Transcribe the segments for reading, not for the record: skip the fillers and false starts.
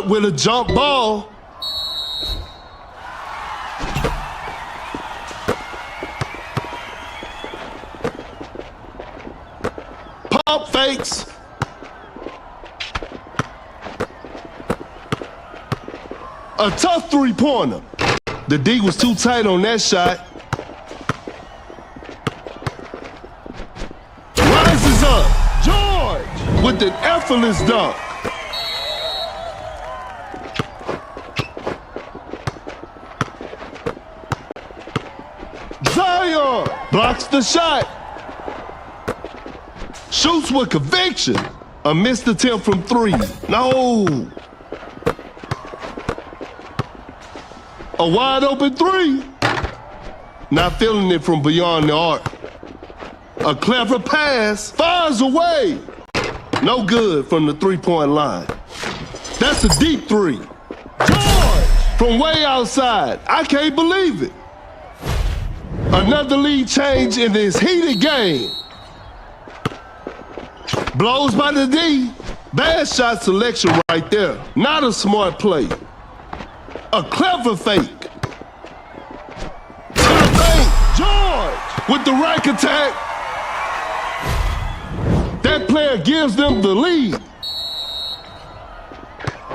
smart with a jump ball. Pump fakes. A tough three-pointer. The D was too tight on that shot. Rises up. George with an effortless dunk. Zion blocks the shot. Shoots with conviction. A missed attempt from three. No. A wide open three. Not feeling it from beyond the arc. A clever pass. Fires away. No good from the three-point line. That's a deep three. George from way outside. I can't believe it. Another lead change in this heated game. Blows by the D. Bad shot selection right there. Not a smart play. A clever fake. To the bank. George with the rack attack. That player gives them the lead.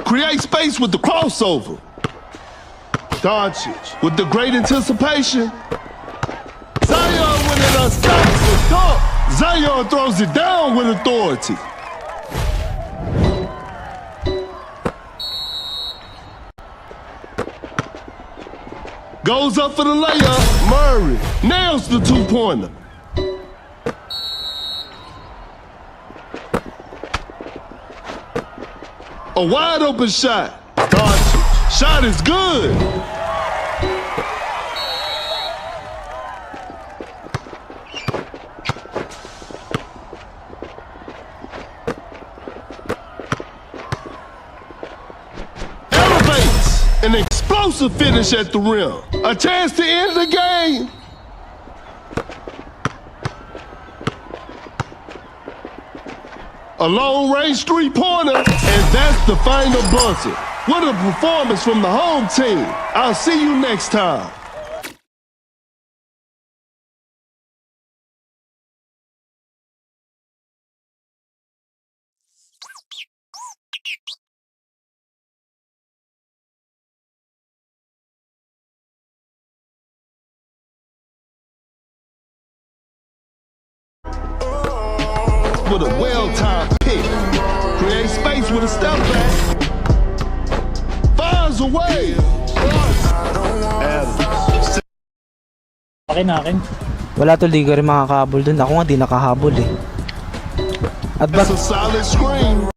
Create space with the crossover. Doncic with the great anticipation. Zion with an unstoppable dunk. Zion throws it down with authority. Goes up for the layup. Murray nails the two-pointer. A wide open shot. Doncic. Shot is good. Elevates. An explosive finish at the rim. A chance to end the game. A long-range three-pointer, and that's the final buzzer. What a performance from the home team. I'll see you next time. With a well-timed pick. Create space with a step back. Fires away. Adams. Akin. Wala to, di ka rin makakahabol dun. Ako nga di nakahabol eh. At That's a solid screen.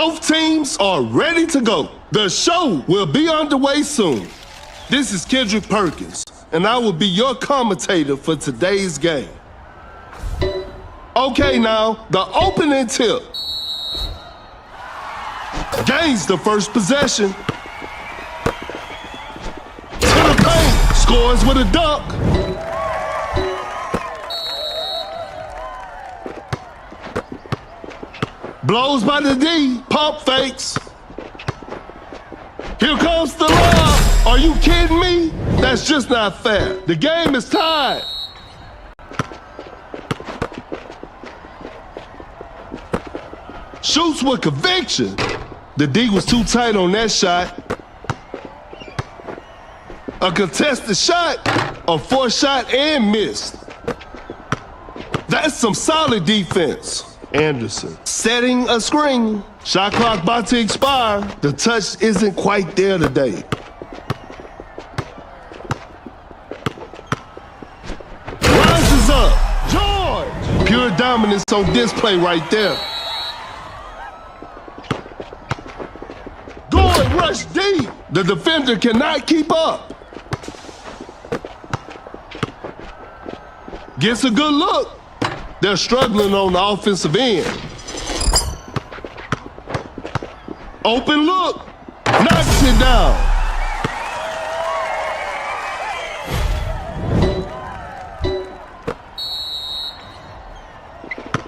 Both teams are ready to go. The show will be underway soon. This is Kendrick Perkins, and I will be your commentator for today's game. Okay, now, the opening tip. Gains the first possession. To the paint, scores with a dunk. Blows by the D, pump fakes. Here comes the lob. Are you kidding me? That's just not fair. The game is tied. Shoots with conviction. The D was too tight on that shot. A contested shot, a forced shot and missed. That's some solid defense. Anderson setting a screen. Shot clock about to expire. The touch isn't quite there today. Rises up. George. Pure dominance on display right there. Going rush deep. The defender cannot keep up. Gets a good look. They're struggling on the offensive end. Open look. Knocks it down.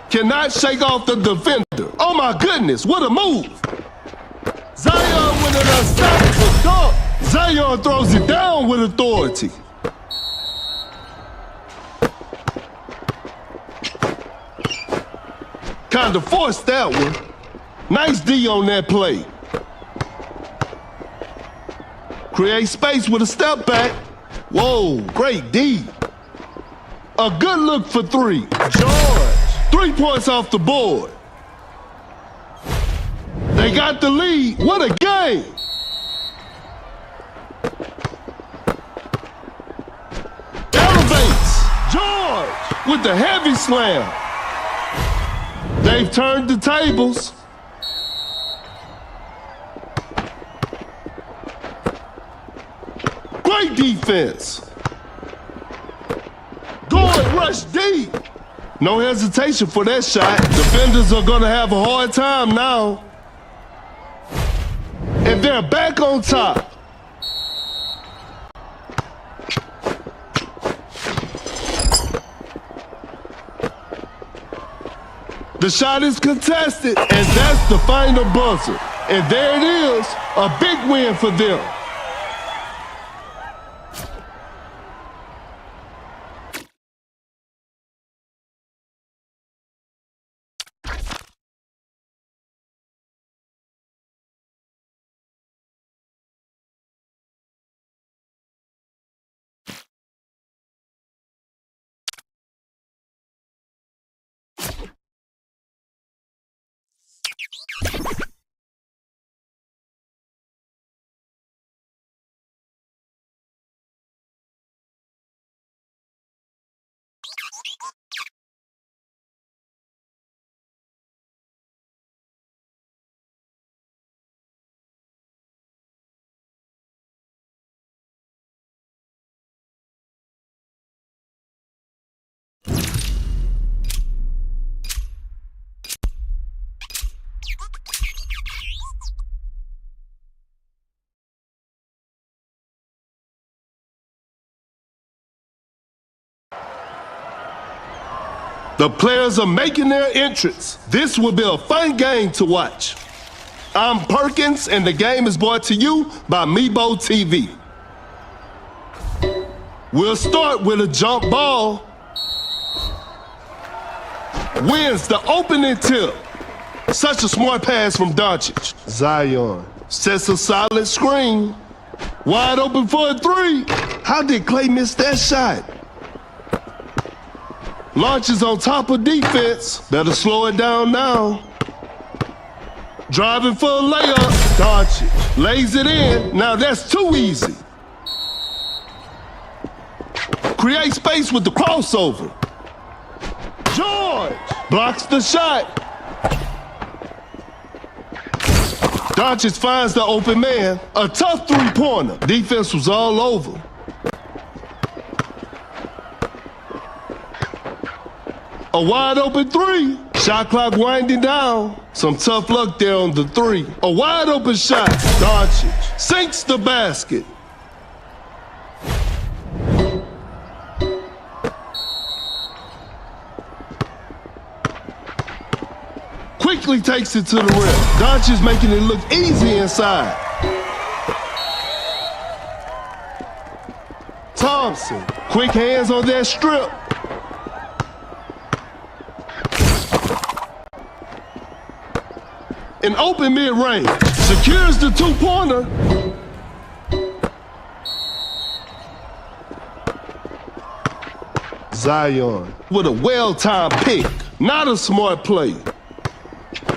Cannot shake off the defender. Oh my goodness, what a move. Zion with an unstoppable dunk. Zion throws it down with authority. Kind of forced that one. Nice D on that play. Create space with a step back. Whoa, great D. A good look for three. George. 3 points off the board. They got the lead. What a game. Elevates. George with the heavy slam. They've turned the tables. Great defense. Going rush deep. No hesitation for that shot. Defenders are going to have a hard time now. And they're back on top. The shot is contested, and that's the final buzzer. And there it is, a big win for them. The players are making their entrance. This will be a fun game to watch. I'm Perkins, and the game is brought to you by Mebo TV. We'll start with a jump ball. Wins the opening tip. Such a smart pass from Doncic. Zion sets a solid screen. Wide open for a three. How did Clay miss that shot? Launches on top of defense. Better slow it down now. Driving for a layup. Doncic lays it in. Now that's too easy. Create space with the crossover. George blocks the shot. Doncic finds the open man. A tough three-pointer. Defense was all over. A wide open three. Shot clock winding down. Some tough luck there on the three. A wide open shot. Doncic sinks the basket. Quickly takes it to the rim. Doncic making it look easy inside. Thompson, quick hands on that strip. An open mid-range. Secures the two-pointer. Zion with a well-timed pick. Not a smart play.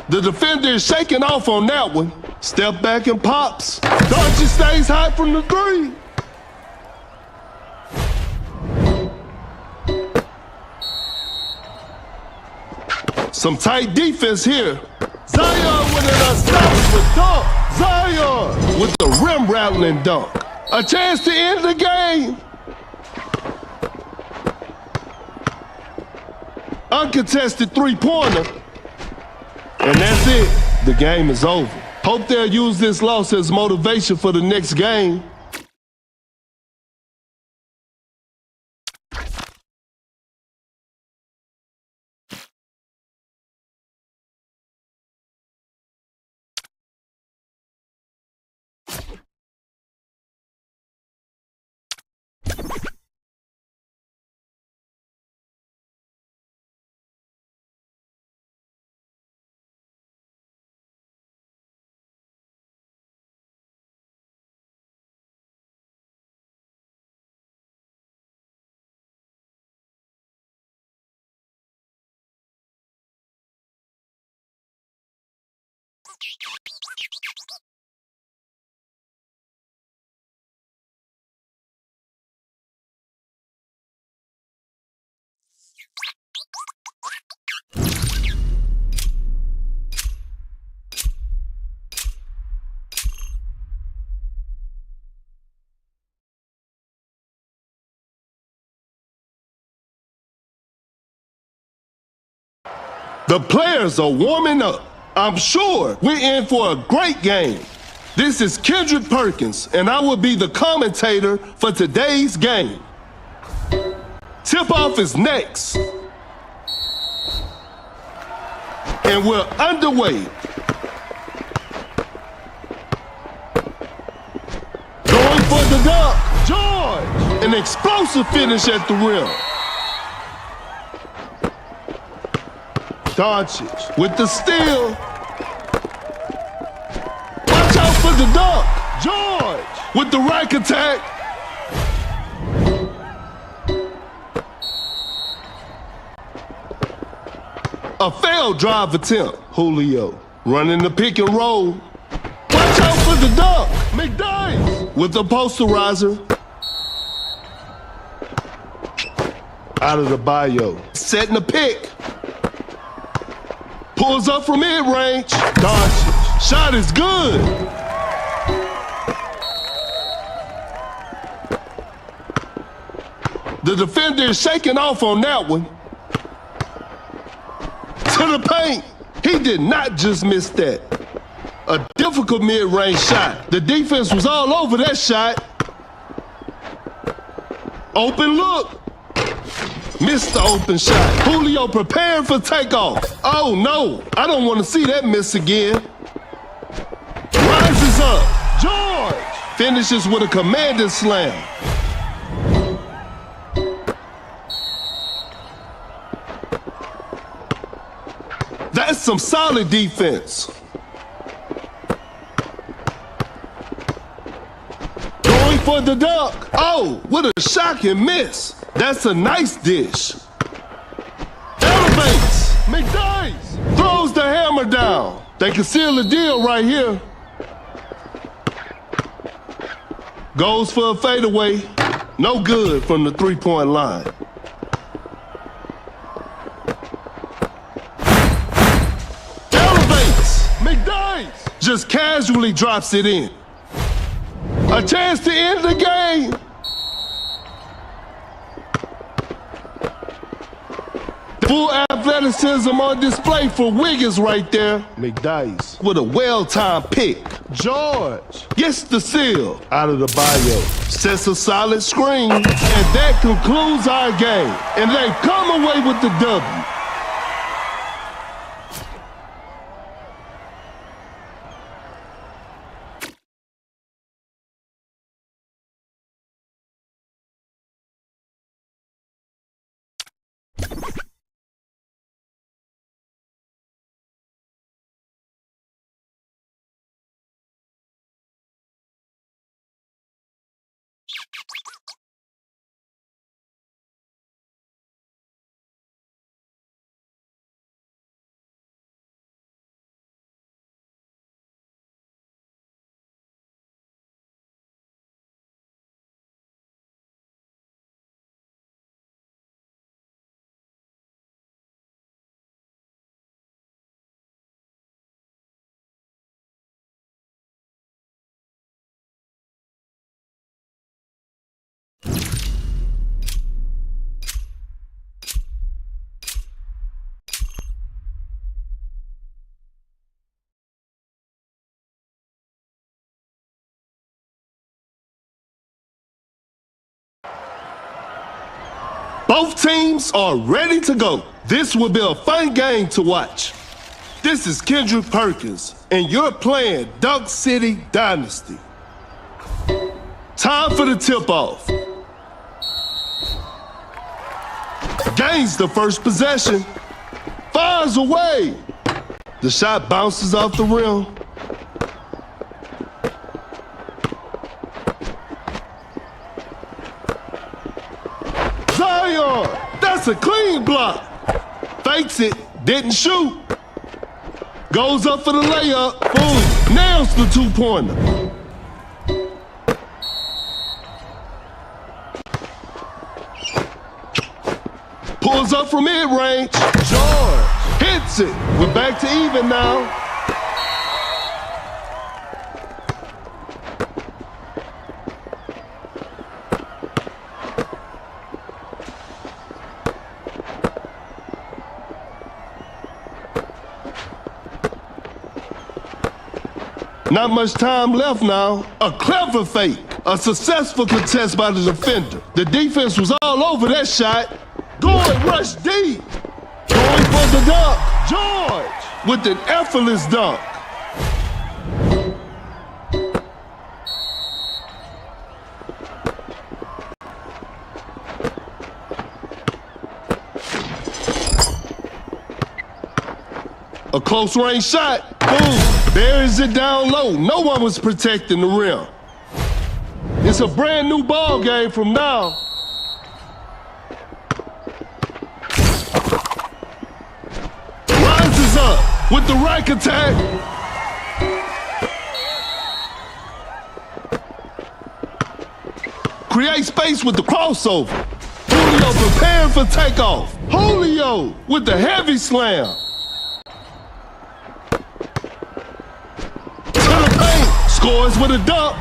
The defender is shaking off on that one. Step back and pops. Doncic stays high from the three. Some tight defense here. Zion with an unstoppable dunk. Zion with the rim rattling dunk. A chance to end the game. Uncontested three-pointer. And that's it. The game is over. Hope they'll use this loss as motivation for the next game. The players are warming up. I'm sure we're in for a great game. This is Kendrick Perkins, and I will be the commentator for today's game. Tip-off is next. And we're underway. Going for the dunk. George! An explosive finish at the rim. Doncic with the steal. Watch out for the dunk. George with the rack attack. A failed drive attempt. Julio running the pick and roll. Watch out for the dunk. McDyess with the posterizer. Out of the bio. Setting the pick. Pulls up from mid-range. Doncic. Shot is good. The defender is shaking off on that one. To the paint. He did not just miss that. A difficult mid-range shot. The defense was all over that shot. Open look. Missed the open shot. Julio preparing for takeoff. Oh no, I don't want to see that miss again. Rises up. George finishes with a commanding slam. That's some solid defense. Going for the dunk. Oh, what a shocking miss. That's a nice dish. Elevates. McDyess throws the hammer down. They can seal the deal right here. Goes for a fadeaway. No good from the three-point line. Elevates. McDyess just casually drops it in. A chance to end the game. Full athleticism on display for Wiggins right there. McDice with a well-timed pick. George gets the seal out of the bio. Sets a solid screen. And that concludes our game. And they've come away with the W. Both teams are ready to go. This will be a fun game to watch. This is Kendrick Perkins, and you're playing Dunk City Dynasty. Time for the tip-off. Gains the first possession. Fires away. The shot bounces off the rim. Zion, that's a clean block. Fakes it, didn't shoot. Goes up for the layup, boom, nails the two-pointer. Pulls up from mid-range, George hits it. We're back to even now. Not much time left now. A clever fake. A successful contest by the defender. The defense was all over that shot. Going rush deep. Going for the dunk. George with an effortless dunk. A close range shot. Boom. Buries it down low. No one was protecting the rim. It's a brand new ball game from now. Rises up with the rack attack. Create space with the crossover. Julio preparing for takeoff. Julio with the heavy slam. Scores with a dunk.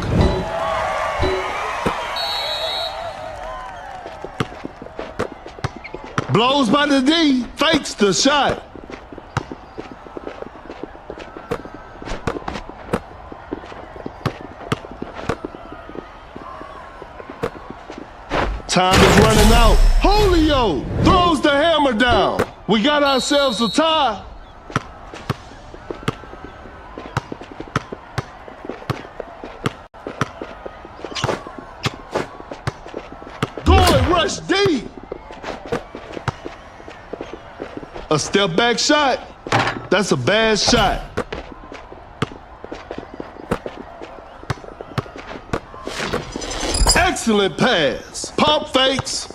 Blows by the D, fakes the shot. Time is running out. Julio throws the hammer down. We got ourselves a tie. Rush deep. A step back shot. That's a bad shot. Excellent pass. Pump fakes.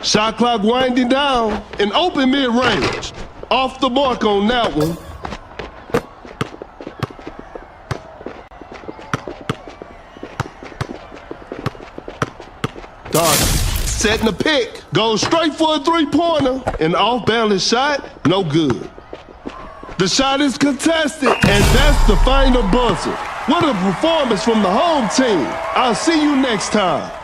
Shot clock winding down. An open mid-range. Off the mark on that one. Dark setting a pick. Goes straight for a three-pointer. An off-balance shot, no good. The shot is contested, and that's the final buzzer. What a performance from the home team. I'll see you next time.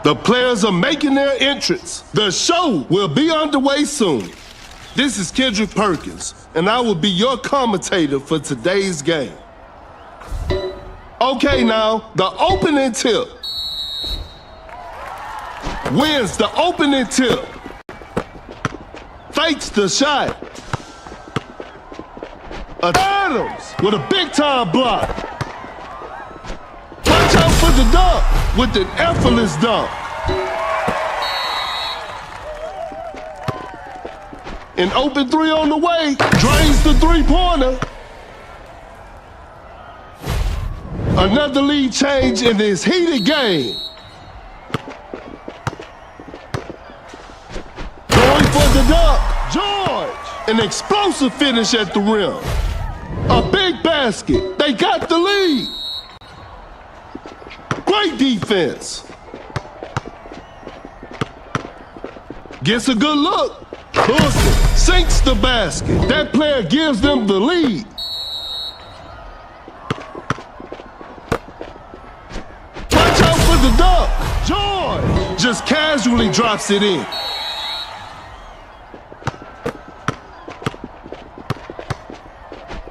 The players are making their entrance. The show will be underway soon. This is Kendrick Perkins, and I will be your commentator for today's game. Okay, now, the opening tip. Wins the opening tip. Fakes the shot. Adams with a big-time block. Watch out for the dunk with an effortless dunk. An open three on the way. Drains the three-pointer. Another lead change in this heated game. Going for the dunk. George. An explosive finish at the rim. A big basket. They got the lead. Great defense. Gets a good look. Booker sinks the basket. That player gives them the lead. Watch out for the dunk. George just casually drops it in.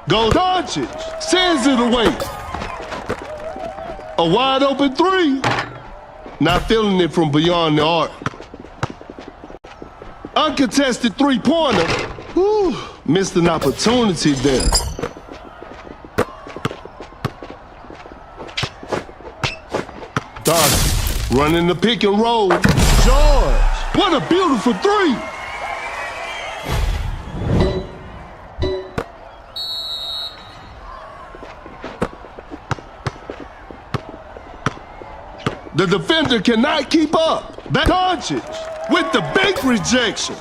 Goes Doncic, sends it away. A wide open three. Not feeling it from beyond the arc. Uncontested three-pointer. Whew, missed an opportunity there. Doncic running the pick and roll. George, what a beautiful three. The defender cannot keep up. Back Doncic with the big rejection.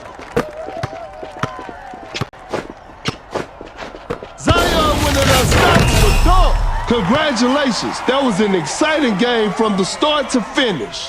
Zion with an unstoppable dunk. Congratulations. That was an exciting game from the start to finish.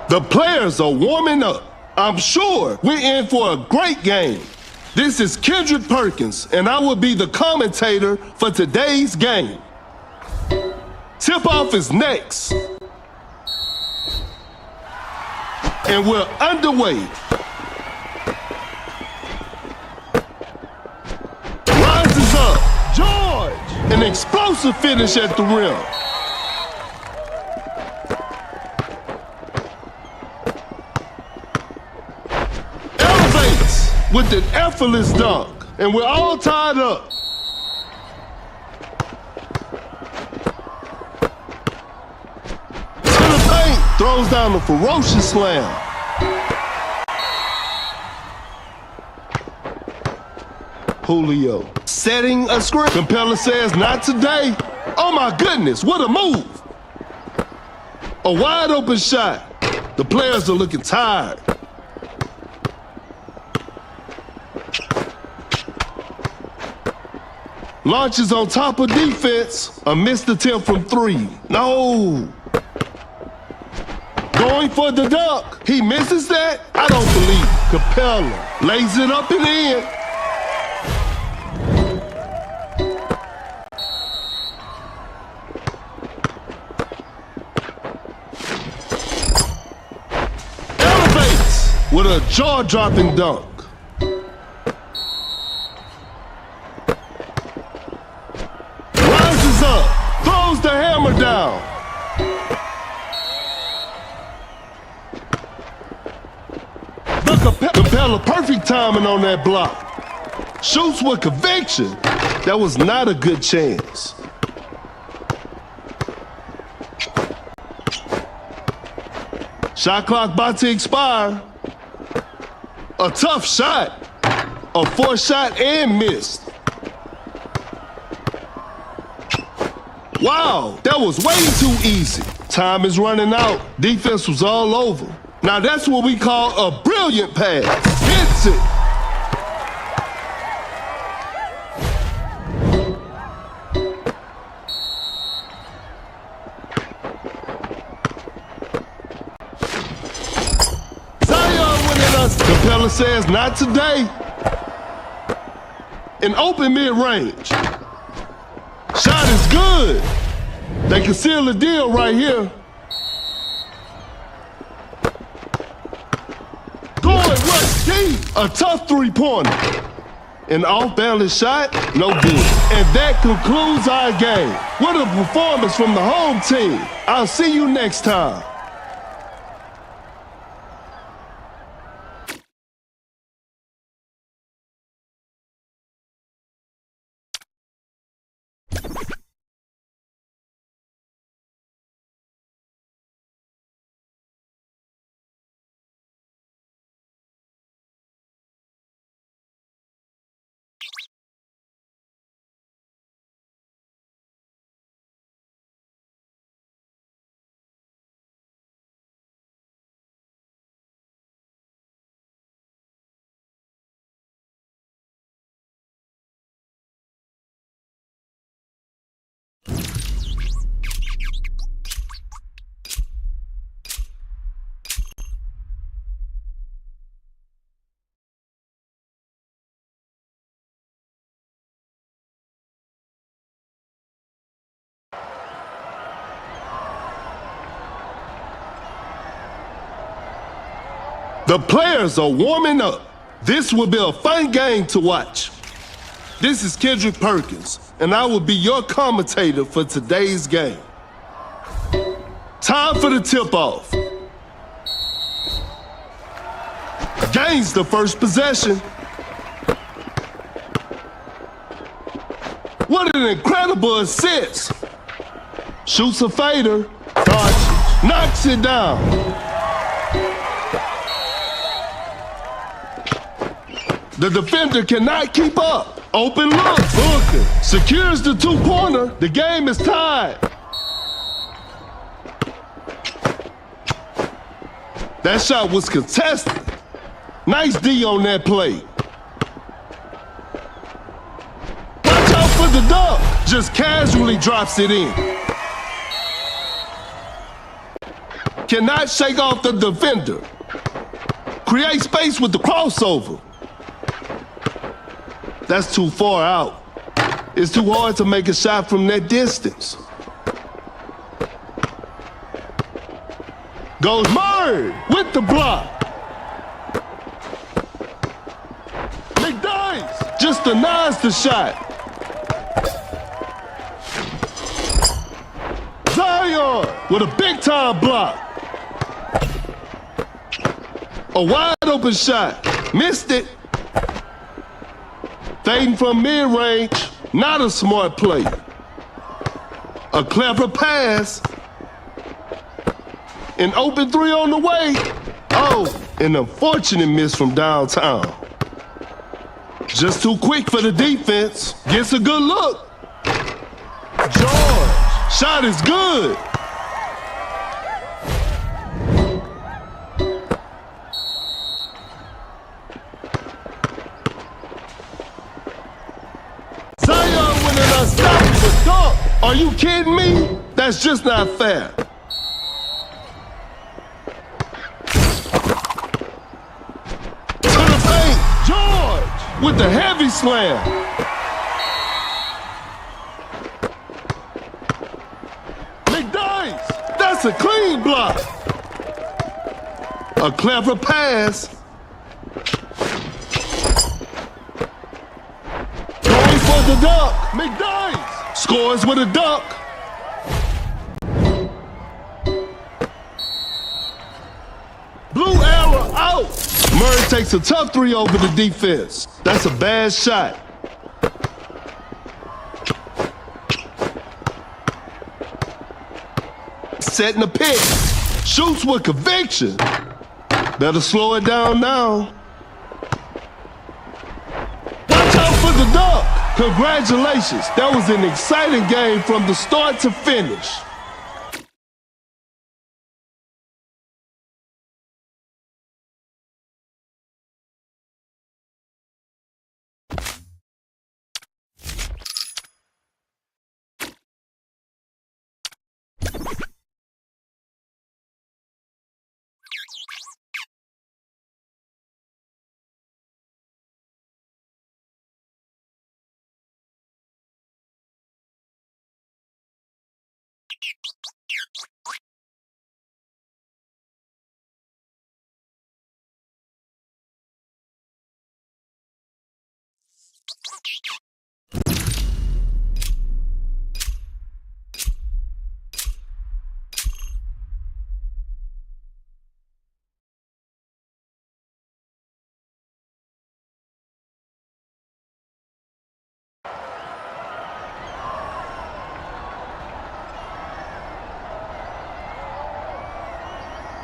The players are warming up. I'm sure we're in for a great game. This is Kendrick Perkins, and I will be the commentator for today's game. Tip-off is next. And we're underway. Rises up. George! An explosive finish at the rim. Elevates with an effortless dunk. And we're all tied up. To the paint. Throws down a ferocious slam. Julio setting a screen. Capella says, not today. Oh my goodness, what a move. A wide open shot. The players are looking tired. Launches on top of defense. A missed attempt from three. No. Going for the dunk. He misses that? I don't believe it. Capella lays it up and in. With a jaw-dropping dunk. Rises up, throws the hammer down. Capella, perfect timing on that block. Shoots with conviction. That was not a good chance. Shot clock about to expire. A tough shot. A forced shot and missed. Wow, that was way too easy. Time is running out. Defense was all over. Now that's what we call a brilliant pass. Hits it. Capella says, not today. An open mid-range. Shot is good. They can seal the deal right here. Going right deep. A tough three-pointer. An off-balance shot, no good. And that concludes our game. What a performance from the home team. I'll see you next time. The players are warming up. This will be a fun game to watch. This is Kendrick Perkins, and I will be your commentator for today's game. Time for the tip-off. Gains the first possession. What an incredible assist. Shoots a fader. Dodges. Knocks it down. The defender cannot keep up. Open look. Booker secures the two-pointer. The game is tied. That shot was contested. Nice D on that play. Watch out for the dunk. Just casually drops it in. Cannot shake off the defender. Create space with the crossover. That's too far out. It's too hard to make a shot from that distance. Goes Murray with the block. McDice just denies the shot. Zion with a big time block. A wide open shot. Missed it. Fading from mid-range. Not a smart play. A clever pass. An open three on the way. Oh, an unfortunate miss from downtown. Just too quick for the defense. Gets a good look. George. Shot is good. Zion with an unstoppable dunk. Are you kidding me? That's just not fair. To the paint. George with the heavy slam. That's a clean block. A clever pass. Going for the dunk. McDice scores with a dunk. Blue arrow out. Murray takes a tough three over the defense. That's a bad shot. Setting the pick. Shoots with conviction. Better slow it down now. Watch out for the dunk. Congratulations. That was an exciting game from the start to finish.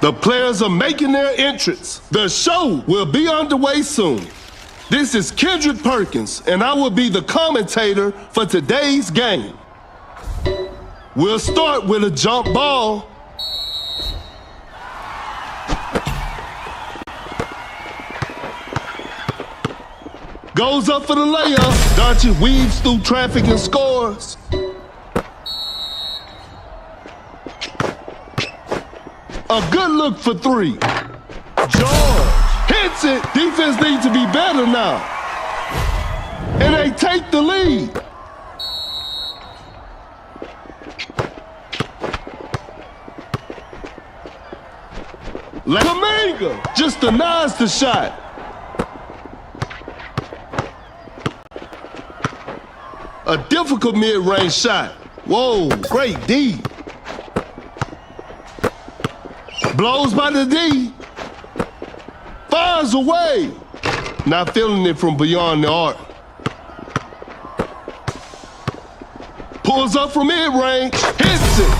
The players are making their entrance. The show will be underway soon. This is Kendrick Perkins, and I will be the commentator for today's game. We'll start with a jump ball. Goes up for the layup. Doncic weaves through traffic and scores. A good look for three. George hits it. Defense needs to be better now. And they take the lead. Kaminga just denies the shot. A difficult mid-range shot. Whoa, great D. Blows by the D. Fires away. Not feeling it from beyond the arc. Pulls up from mid-range. Hits it.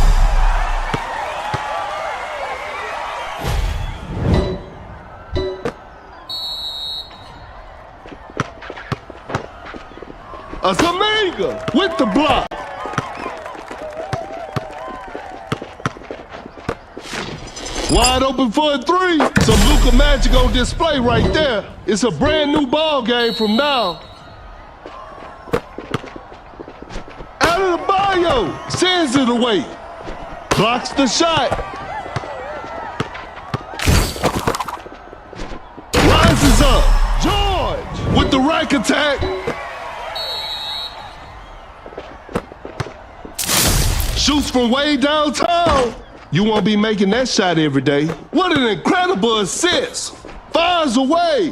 A Kaminga with the block. Wide open for a three. Some Luka magic on display right there. It's a brand new ball game from now. Out of the bio. Sends it away. Blocks the shot. up. George with the rack attack. Shoots from way downtown. You won't be making that shot every day. What an incredible assist. Fires away.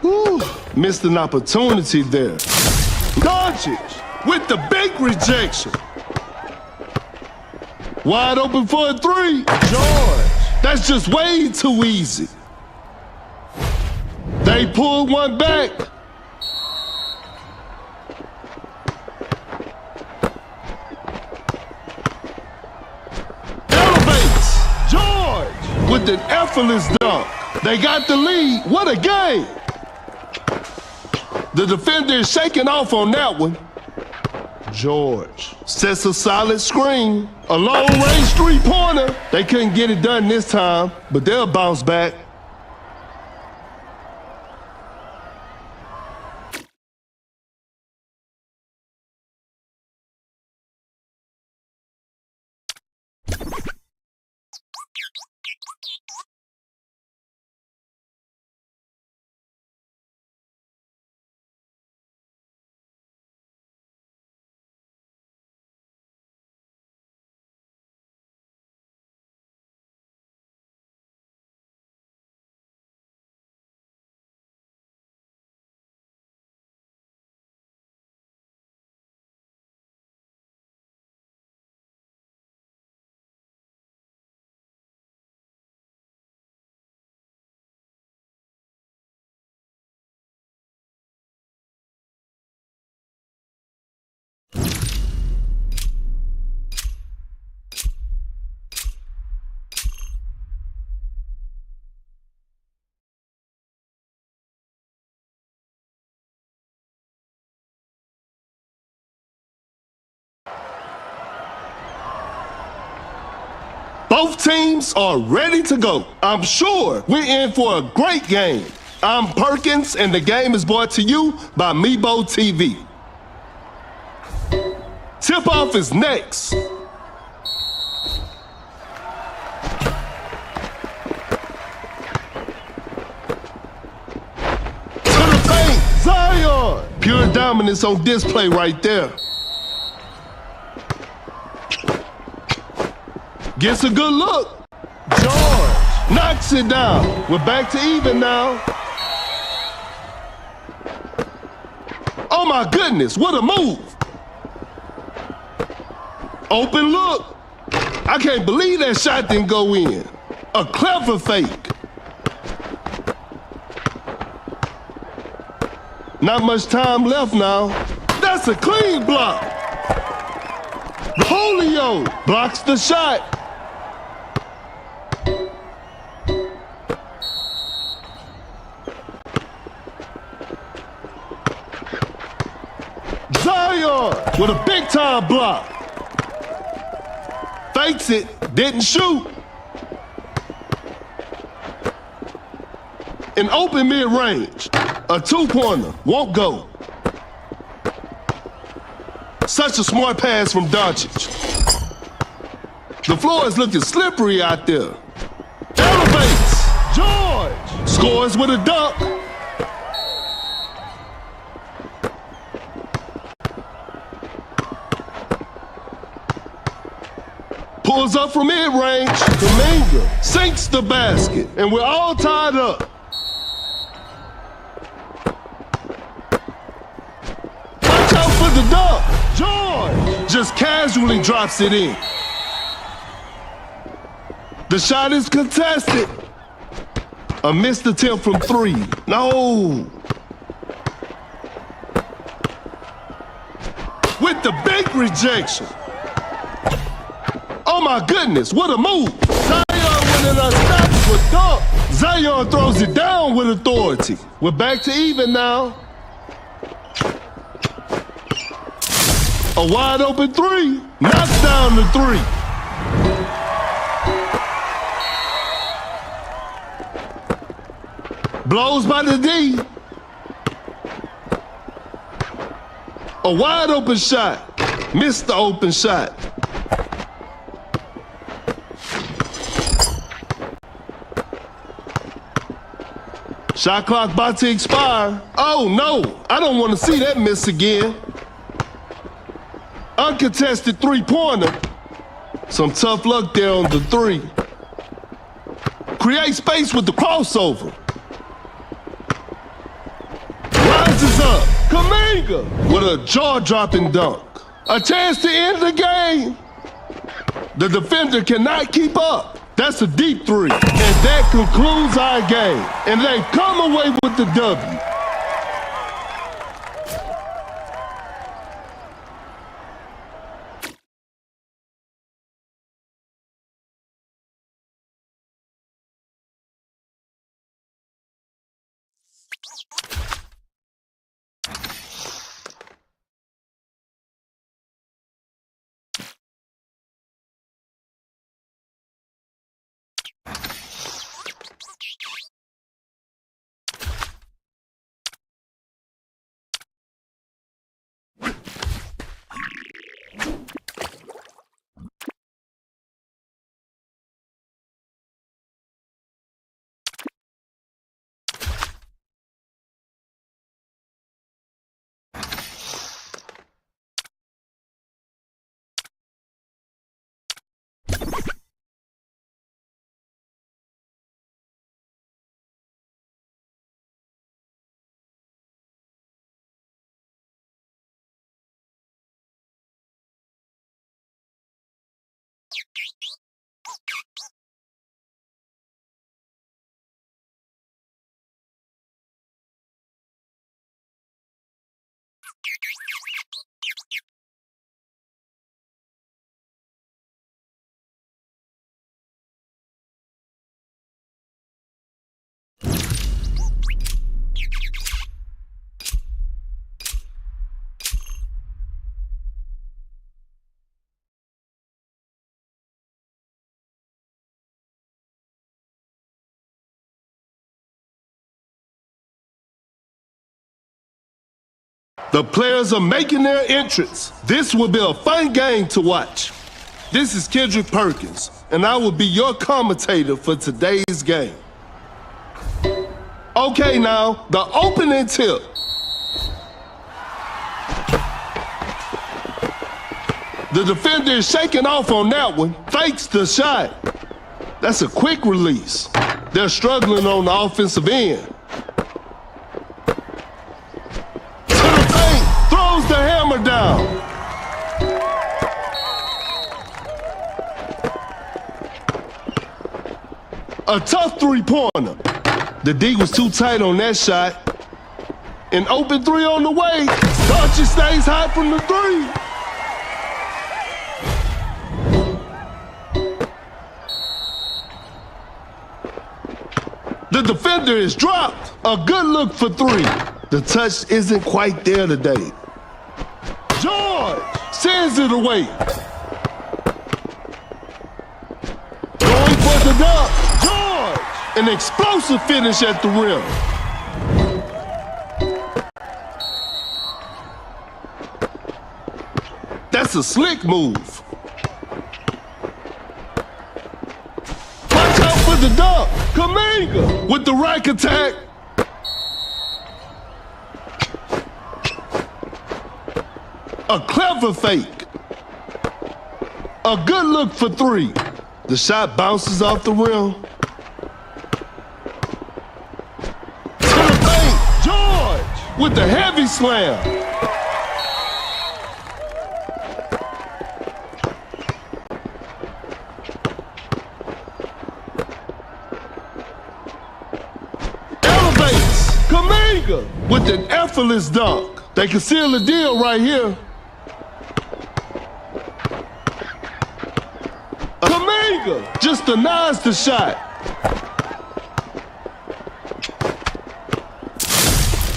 Whew. Missed an opportunity there. Doncic with the big rejection. Wide open for a three. George. That's just way too easy. They pulled one back. Elevates. George with an effortless dunk. They got the lead. What a game. The defender is shaking off on that one. George sets a solid screen. A long-range three-pointer. They couldn't get it done this time, but they'll bounce back. Both teams are ready to go. I'm sure we're in for a great game. I'm Perkins, and the game is brought to you by Meebo TV. Tip-off is next. To the paint, Zion. Pure dominance on display right there. Gets a good look. George knocks it down. We're back to even now. Oh my goodness, what a move. Open look. I can't believe that shot didn't go in. A clever fake. Not much time left now. That's a clean block. Julio blocks the shot. Zion with a big-time block. Fakes it, didn't shoot. An open mid-range. A two-pointer, won't go. Such a smart pass from Doncic. The floor is looking slippery out there. Elevates. George scores with a dunk. Pulls up from mid-range. Kuminga sinks the basket, and we're all tied up. Watch out for the dunk. George just casually drops it in. The shot is contested. A missed attempt from three. No. With the big rejection. Oh my goodness, what a move. Zion with an unstoppable dunk. Zion throws it down with authority. We're back to even now. A wide open three. Knocks down the three. Blows by the D. A wide open shot. Missed the open shot. Shot clock about to expire. Oh no, I don't want to see that miss again. Uncontested three-pointer. Some tough luck there on the three. Create space with the crossover. Rises up. Kaminga with a jaw-dropping dunk. A chance to end the game. The defender cannot keep up. That's a deep three. And that concludes our game. And they come away with the W. The players are making their entrance. This will be a fun game to watch. This is Kendrick Perkins, and I will be your commentator for today's game. Okay, now, the opening tip. The defender is shaking off on that one, fakes the shot. That's a quick release. They're struggling on the offensive end. Throws the hammer down. A tough three-pointer. The D was too tight on that shot. An open three on the way. Doncic stays high from the three. The defender is dropped. A good look for three. The touch isn't quite there today. George sends it away. Going for the dunk. George, an explosive finish at the rim. That's a slick move. Watch out for the dunk. Kaminga with the rack attack. A clever fake. A good look for three. The shot bounces off the rim. To the paint. George with the heavy slam. Elevates. Kaminga with an effortless dunk. They can seal the deal right here. Kaminga just denies the shot.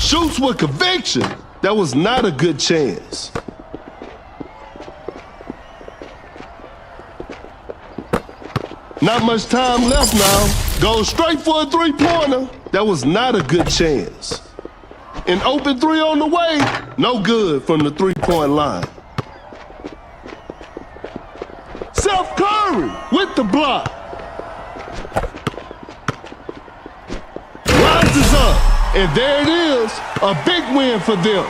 Shoots with conviction. That was not a good chance. Not much time left now. Goes straight for a three-pointer. That was not a good chance. An open three on the way. No good from the three-point line. Steph Curry with the block. Rises up. And there it is, a big win for them.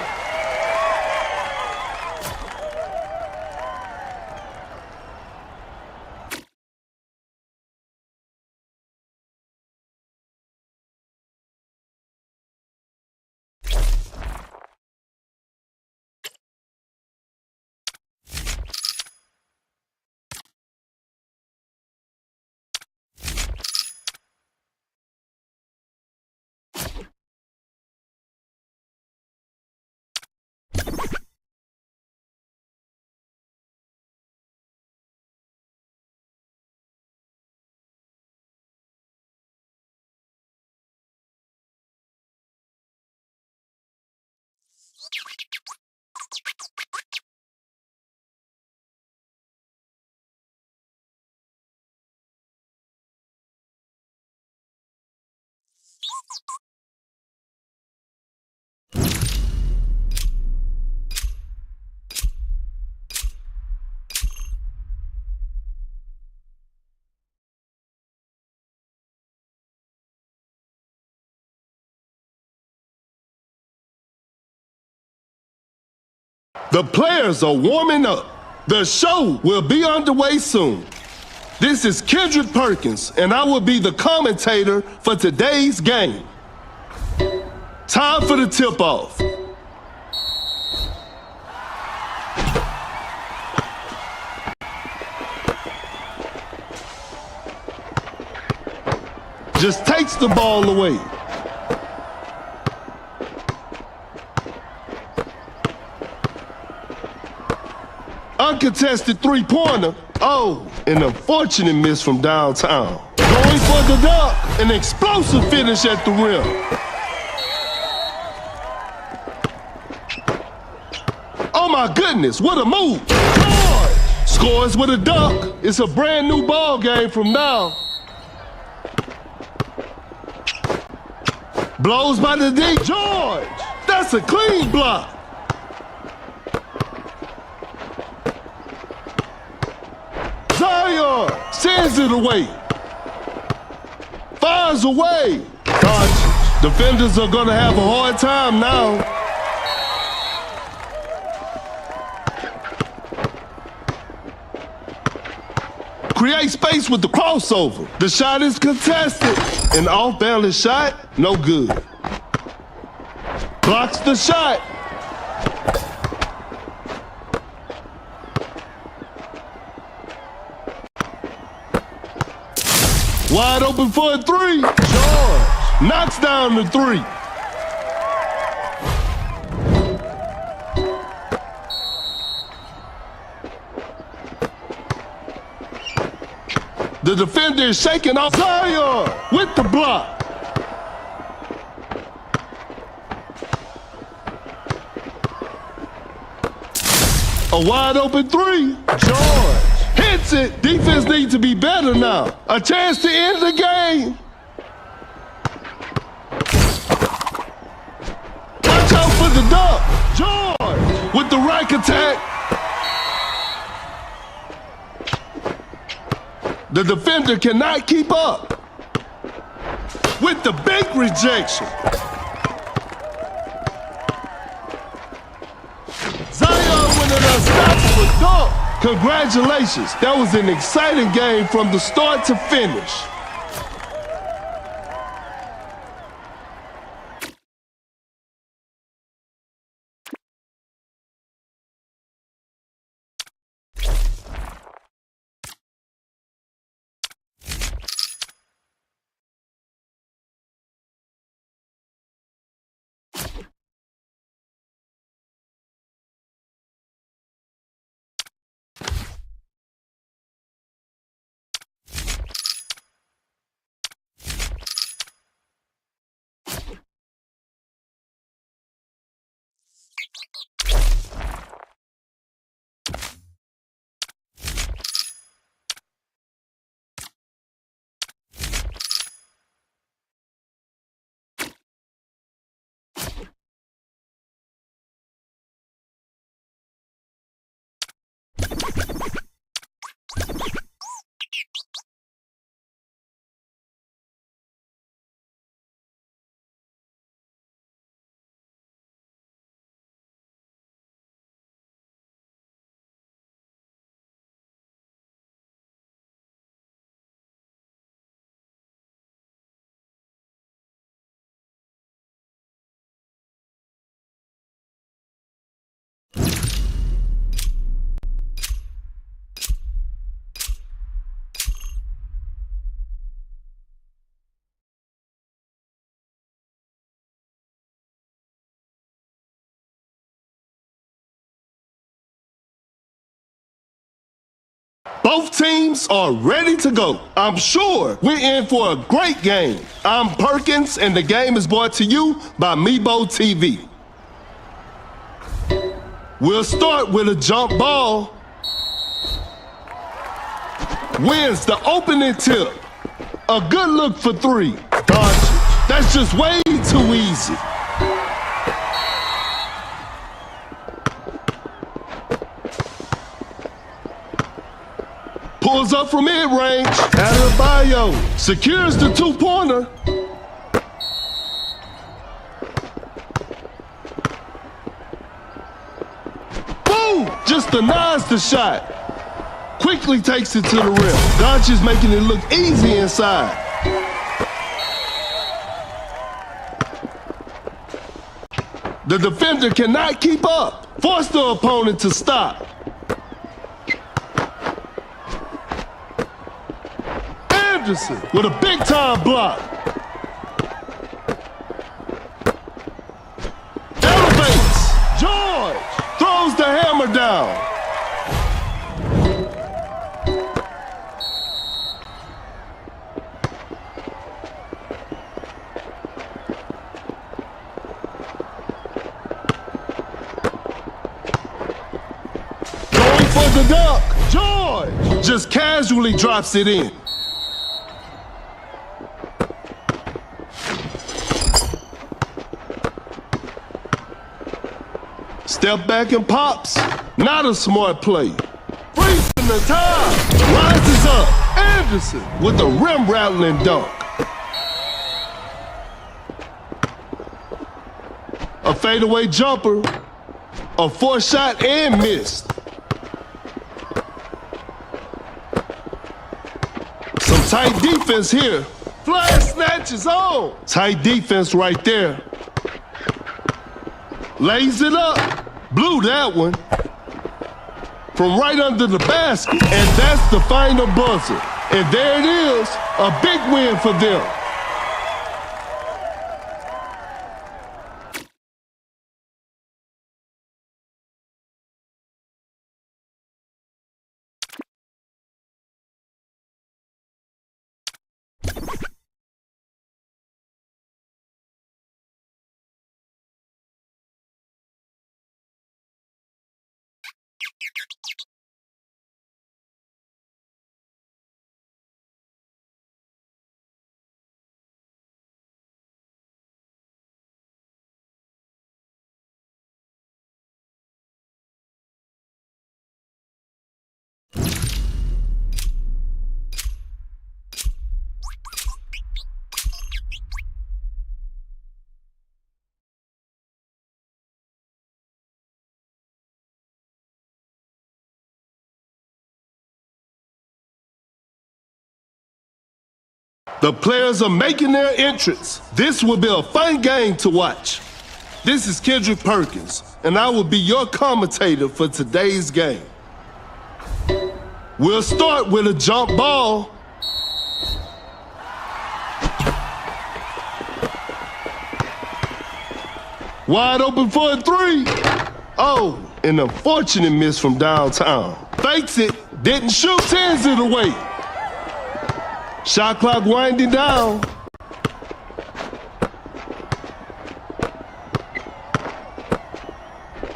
The players are warming up. The show will be underway soon. This is Kendrick Perkins, and I will be the commentator for today's game. Time for the tip-off. Just takes the ball away. Uncontested three-pointer. Oh, an unfortunate miss from downtown. Going for the dunk. An explosive finish at the rim. Oh my goodness, what a move. George scores with a dunk. It's a brand new ball game from now. Blows by the D. George, that's a clean block. Zion sends it away. Fires away. Gosh, defenders are gonna have a hard time now. Create space with the crossover. The shot is contested. An off-balance shot, no good. Blocks the shot. Wide open for a three. George knocks down the three. The defender is shaking off Zion with the block. A wide open three. George hits it. Defense needs to be better now. A chance to end the game. Watch out for the dunk. George with the rack attack. The defender cannot keep up with the big rejection. Zion with an unstoppable dunk. Congratulations. That was an exciting game from the start to finish. Both teams are ready to go. I'm sure we're in for a great game. I'm Perkins, and the game is brought to you by Mebo TV. We'll start with a jump ball. Wins the opening tip. A good look for three. Dodge it. That's just way too easy. Pulls up from mid-range. Adebayo secures the two-pointer. Boom! Just denies the shot. Quickly takes it to the rim. Doncic's making it look easy inside. The defender cannot keep up. Force the opponent to stop. Anderson with a big-time block. Elevates. George throws the hammer down. Going for the dunk. George just casually drops it in. Step back and pops. Not a smart play. Freezing the time. Rises up. Anderson with the rim rattling dunk. A fadeaway jumper. A forced shot and missed. Some tight defense here. Flash snatches on. Tight defense right there. Lays it up. Blew that one. From right under the basket. And that's the final buzzer. And there it is. A big win for them. The players are making their entrance. This will be a fun game to watch. This is Kendrick Perkins, and I will be your commentator for today's game. We'll start with a jump ball. Wide open for a three. Oh, an unfortunate miss from downtown. Fakes it, didn't shoot, sends it away. Shot clock winding down.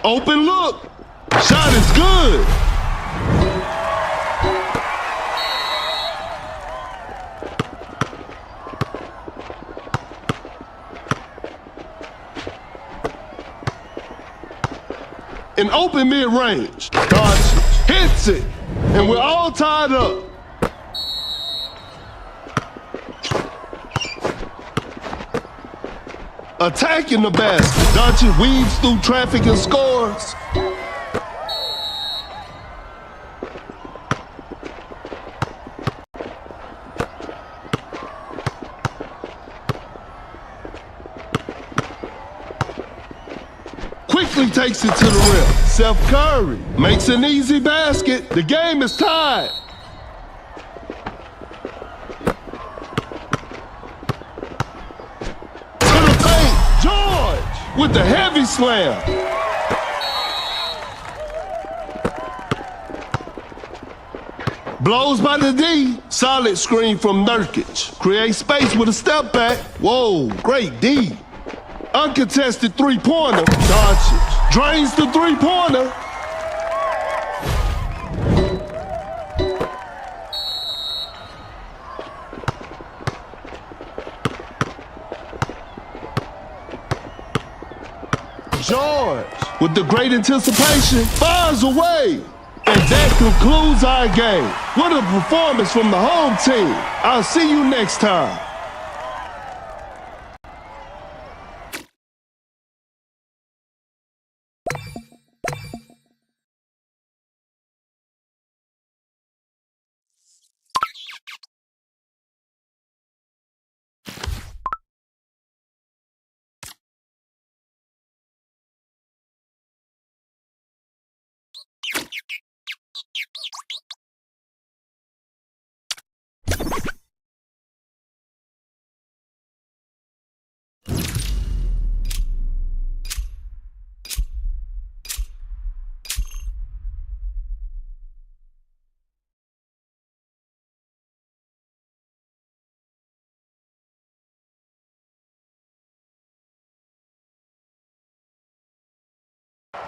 Open look. Shot is good. An open mid-range. Doncic hits it. And we're all tied up. Attacking the basket. Doncic weaves through traffic and scores. Quickly takes it to the rim. Steph Curry makes an easy basket. The game is tied. With the heavy slam. Blows by the D. Solid screen from Nurkic. Create space with a step back. Whoa, great D. Uncontested three-pointer. Doncic drains the three-pointer. George, with the great anticipation, fires away. And that concludes our game. What a performance from the home team. I'll see you next time.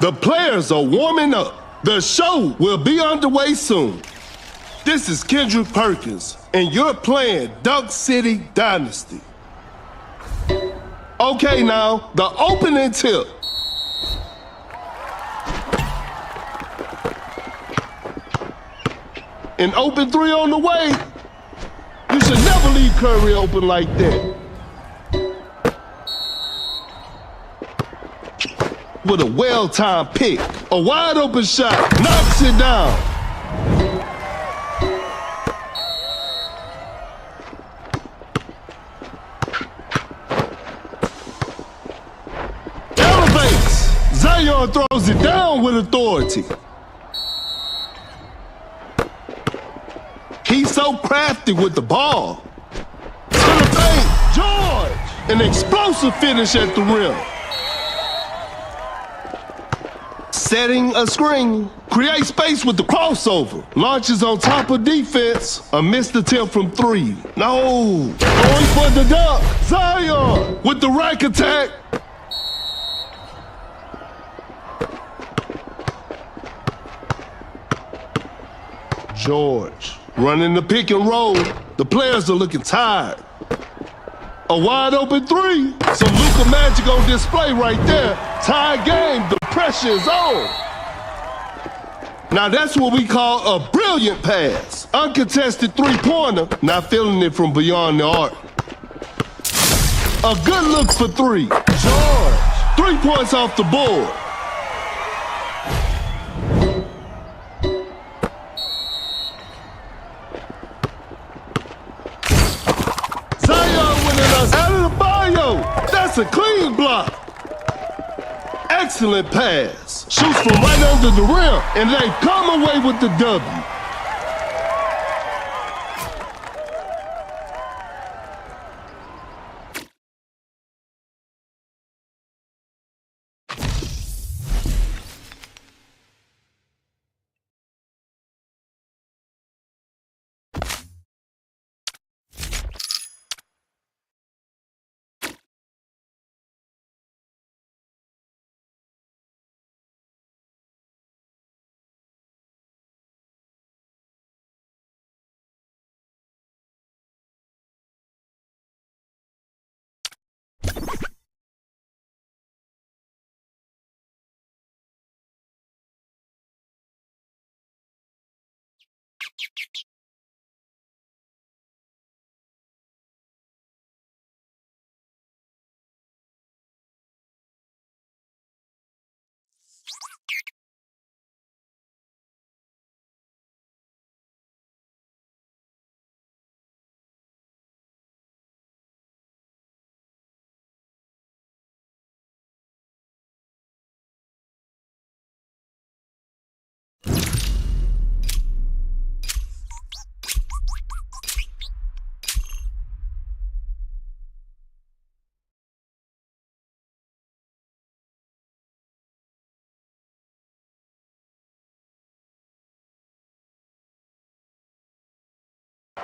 The players are warming up. The show will be underway soon. This is Kendrick Perkins, and you're playing Dunk City Dynasty. Okay, now, the opening tip. An open three on the way. You should never leave Curry open like that. With a well-timed pick. A wide-open shot. Knocks it down. Elevates. Zion throws it down with authority. He's so crafty with the ball. To the paint. George. An explosive finish at the rim. Setting a screen. Create space with the crossover. Launches on top of defense. A missed attempt from three. No. Going for the dunk. Zion with the rack attack. George running the pick and roll. The players are looking tired. A wide open three. Some Luka magic on display right there. Tie game. The pressure is on. Now that's what we call a brilliant pass. Uncontested three-pointer. Not feeling it from beyond the arc. A good look for three. George. 3 points off the board. That's a clean block. Excellent pass. Shoots from right under the rim, and they come away with the W.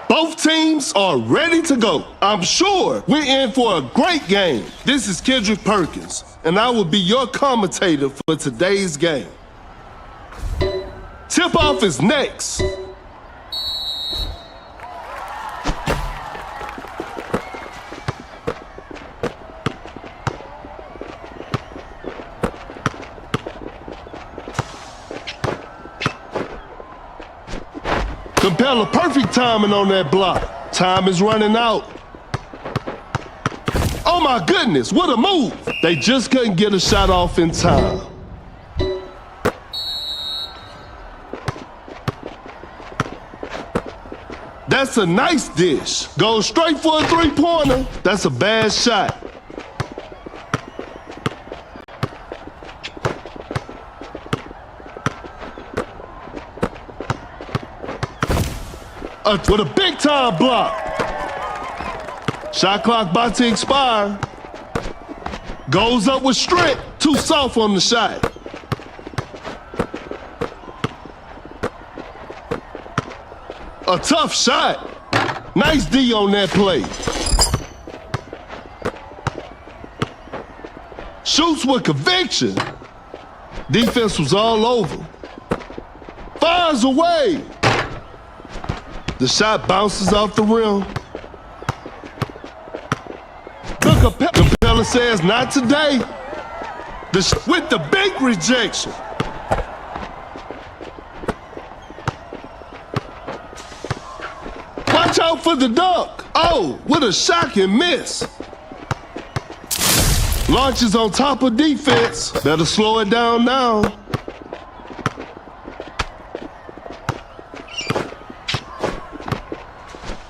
Both teams are ready to go. I'm sure we're in for a great game. This is Kendrick Perkins, and I will be your commentator for today's game. Tip-off is next. Capella, perfect timing on that block. Time is running out. Oh my goodness, what a move. They just couldn't get a shot off in time. That's a nice dish. Goes straight for a three-pointer. That's a bad shot. With a big-time block. Shot clock about to expire. Goes up with strength. Too soft on the shot. A tough shot. Nice D on that play. Shoots with conviction. Defense was all over. Fires away. The shot bounces off the rim. Capella says, not today. With the big rejection. Watch out for the dunk. Oh, what a shocking miss. Launches on top of defense. Better slow it down now.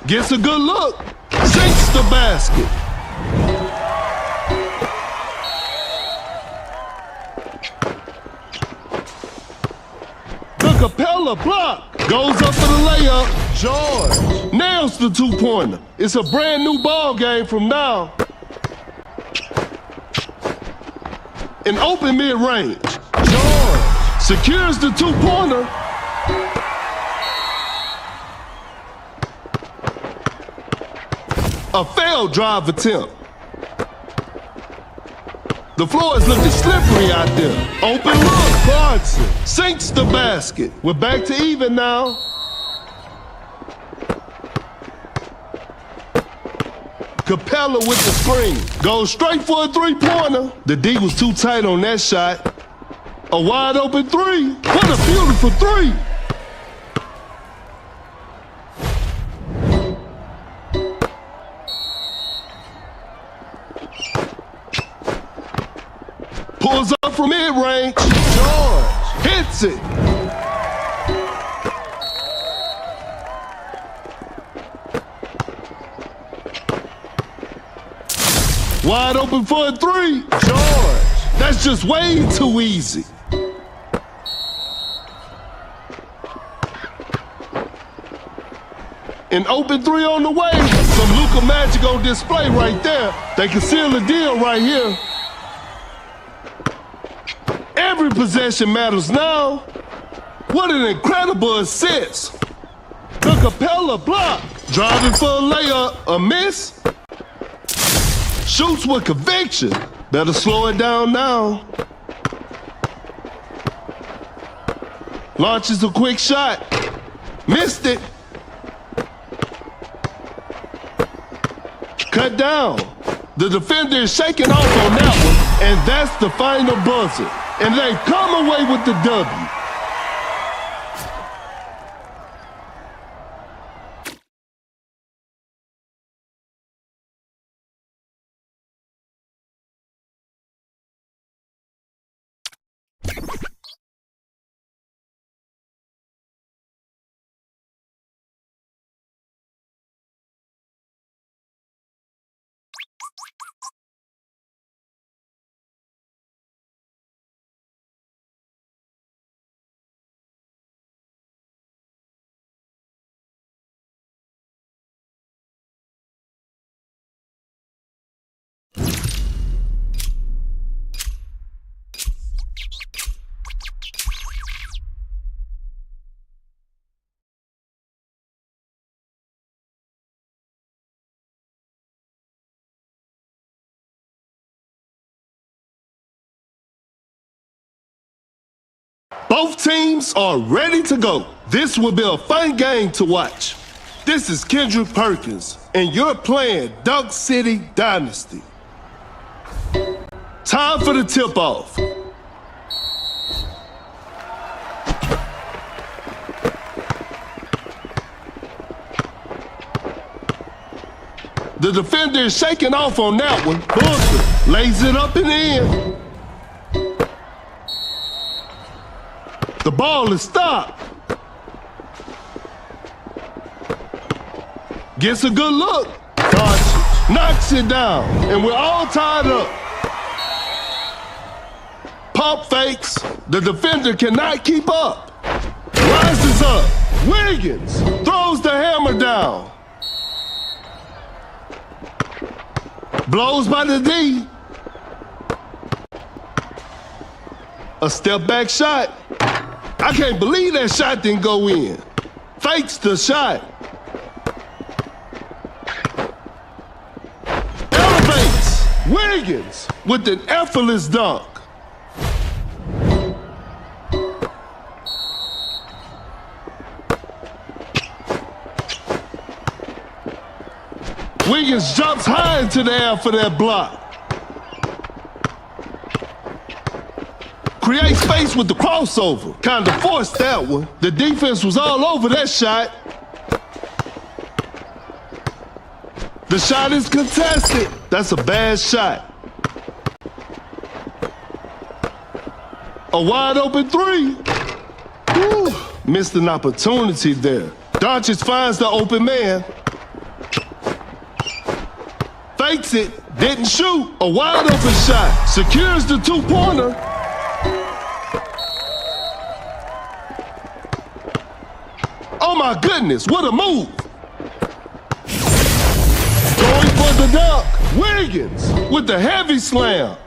Gets a good look. Sinks the basket. The Capella block. Goes up for the layup. George nails the two-pointer. It's a brand new ball game from now. An open mid-range. George secures the two-pointer. A failed drive attempt. The floor is looking slippery out there. Open look, Clarkson sinks the basket. We're back to even now. Capella with the screen. Goes straight for a three-pointer. The D was too tight on that shot. A wide open three. What a beautiful three. Pulls up from mid-range. George hits it. Wide open for a three. George. That's just way too easy. An open three on the way. Some Luka magic on display right there. They can seal the deal right here. Every possession matters now. What an incredible assist. The Capella block. Driving for a layup. A miss. Shoots with conviction. Better slow it down now. Launches a quick shot. Missed it. Cut down. The defender is shaking off on that one, and that's the final buzzer. And they come away with the W. Both teams are ready to go. This will be a fun game to watch. This is Kendrick Perkins, and you're playing Dunk City Dynasty. Time for the tip-off. The defender is shaking off on that one. Booker lays it up and in. The ball is stopped. Gets a good look. Doncic knocks it down, and we're all tied up. Pump fakes. The defender cannot keep up. Rises up. Wiggins throws the hammer down. Blows by the D. A step back shot. I can't believe that shot didn't go in. Fakes the shot. Elevates. Wiggins with an effortless dunk. Wiggins jumps high into the air for that block. Creates space with the crossover. Kind of forced that one. The defense was all over that shot. The shot is contested. That's a bad shot. A wide open three. Whew. Missed an opportunity there. Doncic finds the open man. Fakes it, didn't shoot. A wide open shot. Secures the two-pointer. Oh my goodness, what a move. Going for the dunk. Wiggins with the heavy slam.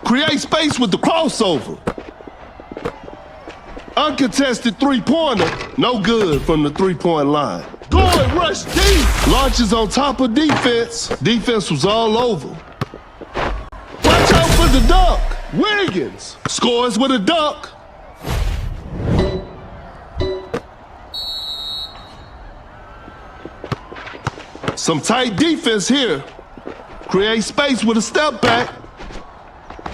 Create space with the crossover. Uncontested three-pointer. No good from the three-point line. Going rush deep. Launches on top of defense. Defense was all over. Watch out for the dunk. Wiggins scores with a dunk. Some tight defense here. Create space with a step back.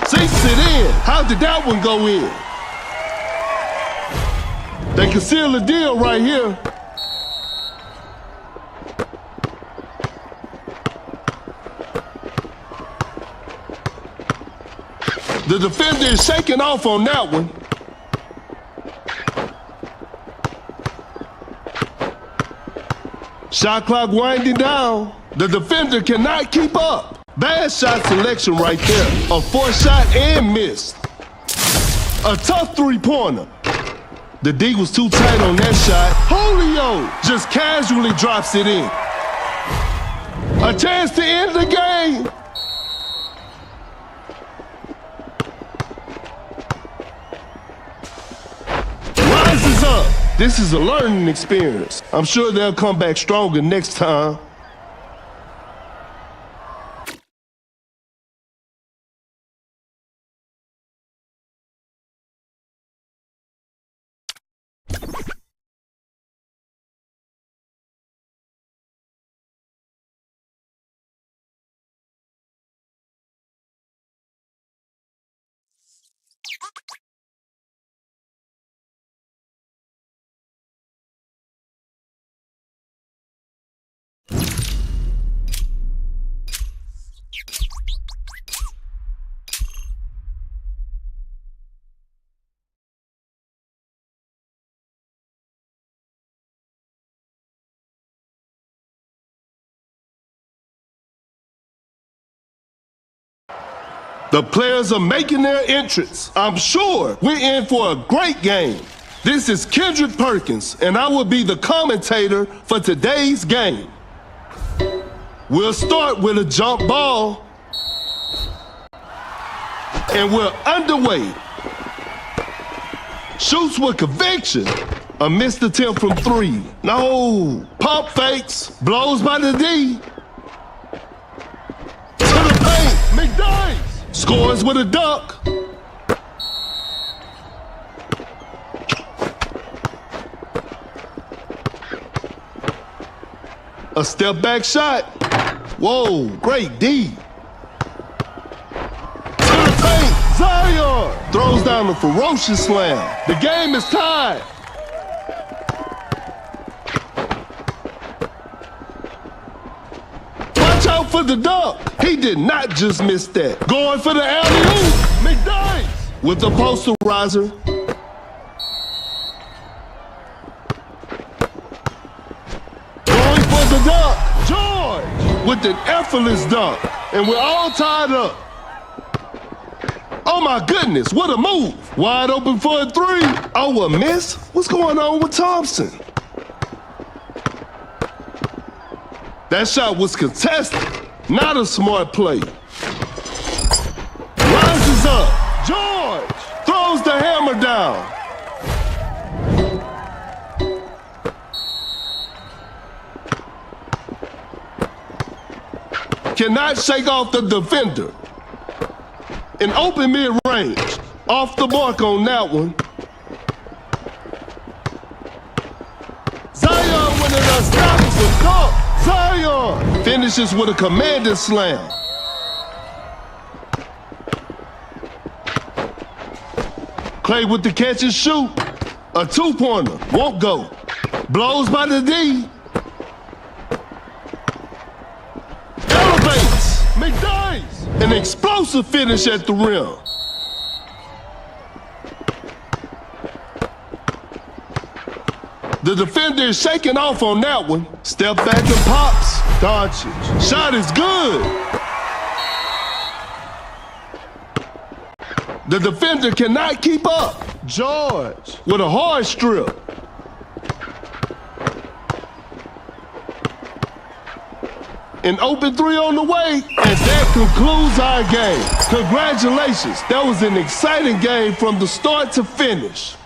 Sinks it in. How did that one go in? They can seal the deal right here. The defender is shaking off on that one. Shot clock winding down. The defender cannot keep up. Bad shot selection right there. A forced shot and missed. A tough three-pointer. The D was too tight on that shot. Julio just casually drops it in. A chance to end the game. Rises up. This is a learning experience. I'm sure they'll come back stronger next time. The players are making their entrance. I'm sure we're in for a great game. This is Kendrick Perkins, and I will be the commentator for today's game. We'll start with a jump ball. And we're underway. Shoots with conviction. A missed attempt from three. No. Pump fakes. Blows by the D. To the paint. McDaniels Scores with a dunk. A step back shot. Whoa, great D. To the paint, Zion throws down a ferocious slam. The game is tied. Watch out for the dunk. He did not just miss that. Going for the alley-oop. McDyess with the posterizer. Going for the dunk. George with an effortless dunk. And we're all tied up. Oh my goodness, what a move. Wide open for a three. Oh, a miss? What's going on with Thompson? That shot was contested. Not a smart play. Rises up. George throws the hammer down. Cannot shake off the defender. An open mid-range. Off the mark on that one. Zion with an unstoppable dunk. Zion finishes with a commanding slam. Clay with the catch and shoot. A two-pointer. Won't go. Blows by the D. Elevates. McDyess. An explosive finish at the rim. The defender is shaking off on that one. Step back and pops. Doncic. Shot is good. The defender cannot keep up. George with a hard strip. An open three on the way, and that concludes our game. Congratulations. That was an exciting game from the start to finish.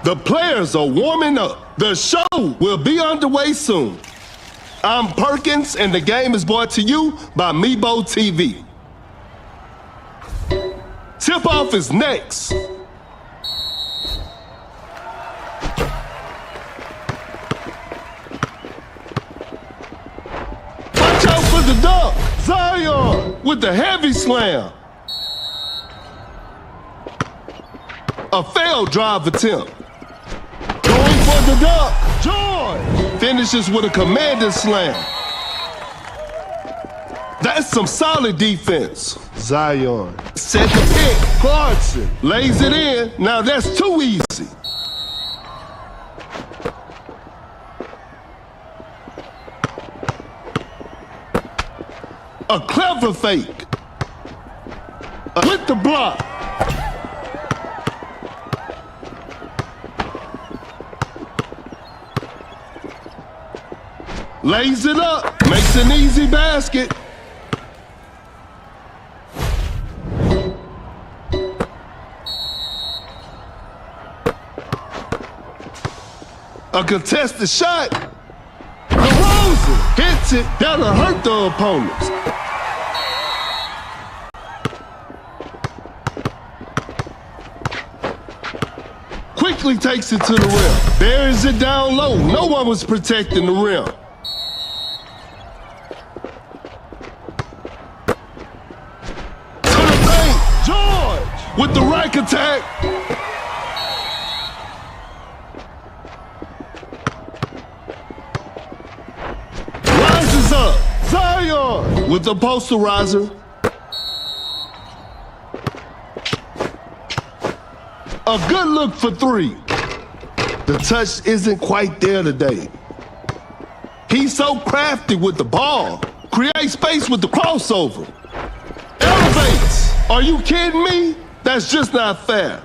The players are warming up. The show will be underway soon. I'm Perkins, and the game is brought to you by Meebo TV. Tip-off is next. Watch out for the dunk. Zion with the heavy slam. A failed drive attempt. Going for the dunk. George finishes with a commanding slam. That's some solid defense. Zion set the pick. Clarkson lays it in. Now that's too easy. A clever fake. With the block. Lays it up. Makes an easy basket. A contested shot. DeRozan hits it. That'll hurt the opponents. Quickly takes it to the rim. Buries it down low. No one was protecting the rim. To the paint. George with the rack attack. Rises up. Zion with the posterizer. A good look for three. The touch isn't quite there today. He's so crafty with the ball. Creates space with the crossover. Elevates. Are you kidding me? That's just not fair.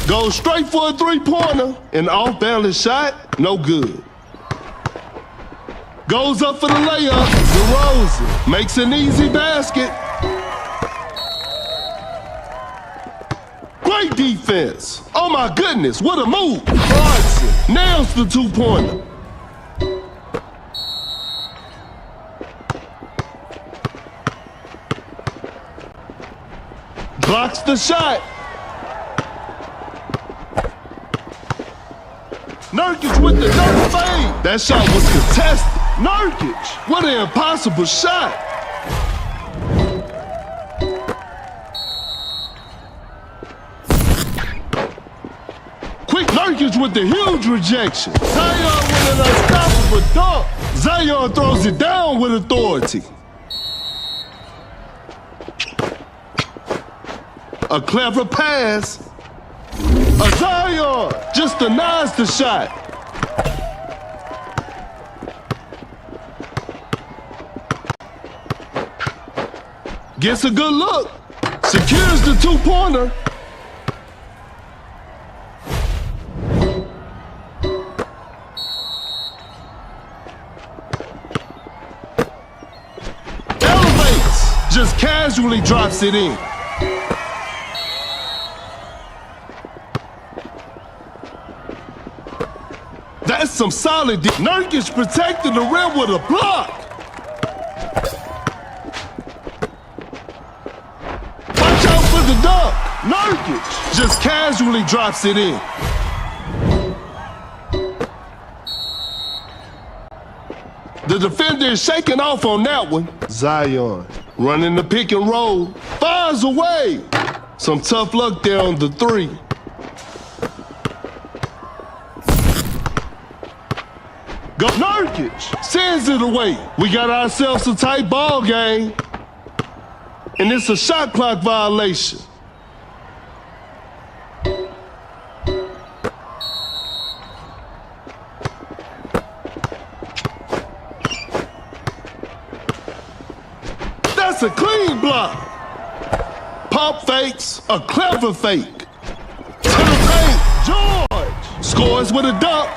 Goes straight for a three-pointer. An off-balance shot, no good. Goes up for the layup. DeRozan makes an easy basket. Great defense. Oh my goodness, what a move. Clarkson nails the two-pointer. Blocks the shot. Nurkic with the dunk fade. That shot was contested. Nurkic, what an impossible shot. Quick Nurkic with the huge rejection. Zion with an unstoppable dunk. Zion throws it down with authority. A clever pass. A Zion just denies the shot. Gets a good look. Secures the two-pointer. Elevates. Just casually drops it in. That's some solid. Nurkic protected the rim with a block. Watch out for the dunk. Nurkic just casually drops it in. The defender is shaking off on that one. Zion running the pick and roll. Fires away. Some tough luck there on the three. Go Nurkic sends it away. We got ourselves a tight ball game. And it's a shot clock violation. That's a clean block. Pump fakes, a clever fake. To the paint, George scores with a dunk.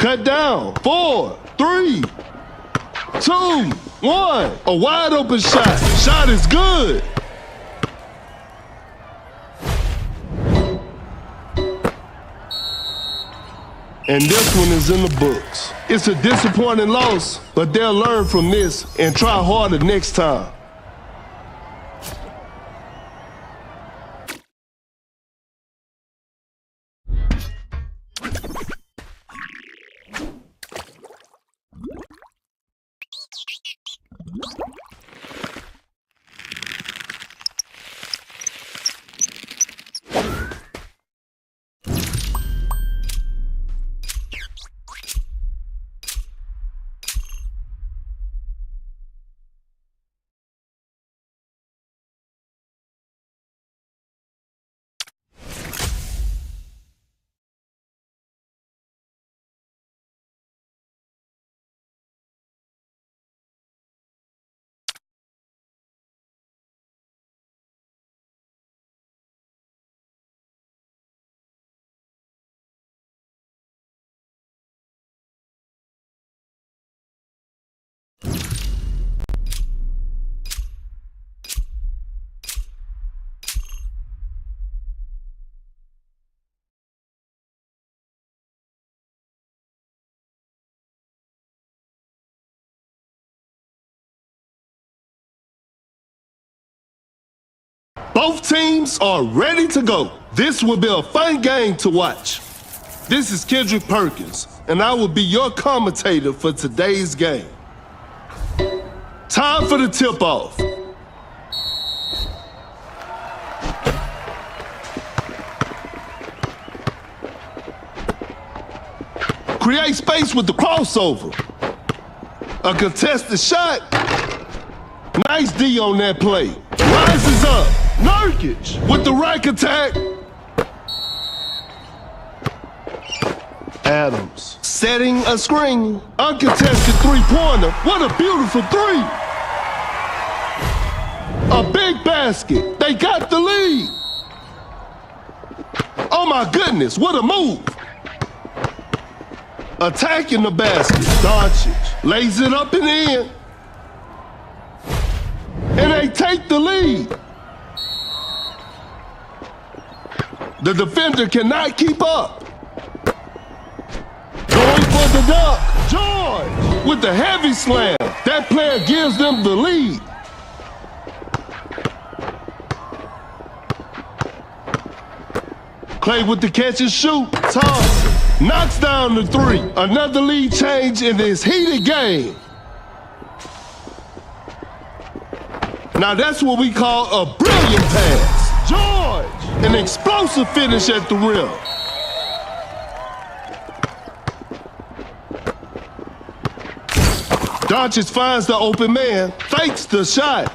Cut down. 4, 3, 2, 1. A wide open shot. Shot is good. And this one is in the books. It's a disappointing loss, but they'll learn from this and try harder next time. Both teams are ready to go. This will be a fun game to watch. This is Kendrick Perkins, and I will be your commentator for today's game. Time for the tip-off. Create space with the crossover. A contested shot. Nice D on that play. Rises up. Nurkic with the rack attack. Adams setting a screen. Uncontested three-pointer. What a beautiful three. A big basket. They got the lead. Oh my goodness, what a move. Attacking the basket. Doncic lays it up and in. And they take the lead. The defender cannot keep up. Going for the dunk. George with the heavy slam. That player gives them the lead. Clay with the catch and shoot. Thompson knocks down the three. Another lead change in this heated game. Now that's what we call a brilliant pass. George, an explosive finish at the rim. Doncic finds the open man, fakes the shot.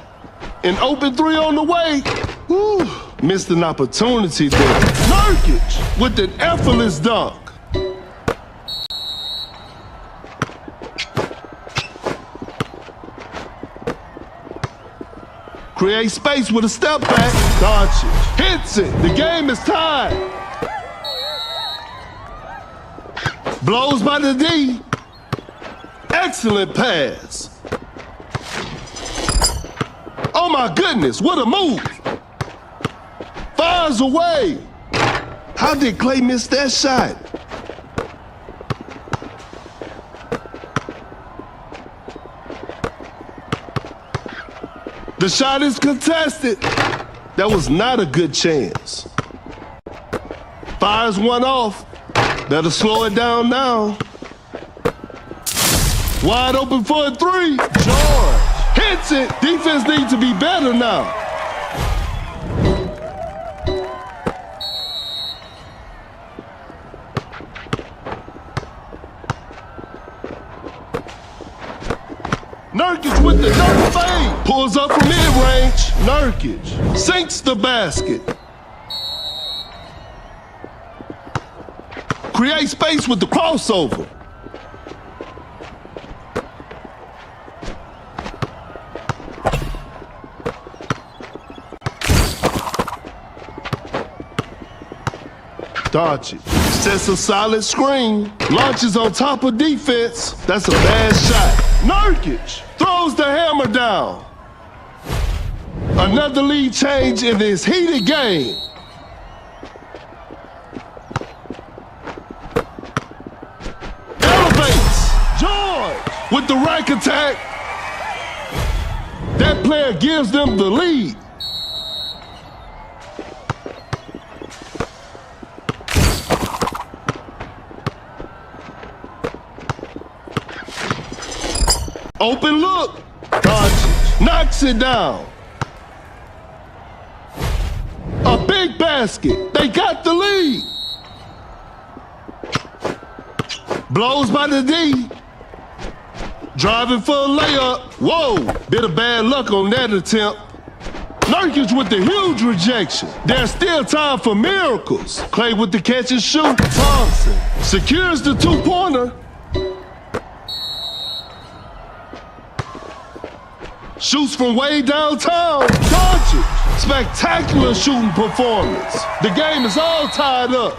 An open three on the way. Whew, missed an opportunity there. Nurkic with an effortless dunk. Create space with a step back. Doncic hits it. The game is tied. Blows by the D. Excellent pass. Oh my goodness, what a move. Fires away. How did Clay miss that shot? The shot is contested. That was not a good chance. Fires one off. Better slow it down now. Wide open for a three. George hits it. Defense needs to be better now. Nurkic with the dunk fade. Pulls up from mid-range. Nurkic sinks the basket. Create space with the crossover. Doncic sets a solid screen, launches on top of defense. That's a bad shot. Nurkic throws the hammer down. Another lead change in this heated game. Elevates. George with the rack attack. That player gives them the lead. Open look. Doncic knocks it down. A big basket. They got the lead. Blows by the D. Driving for a layup. Whoa, bit of bad luck on that attempt. Nurkic with the huge rejection. There's still time for miracles. Clay with the catch and shoot. Thompson secures the two-pointer. Shoots from way downtown. Doncic, spectacular shooting performance. The game is all tied up.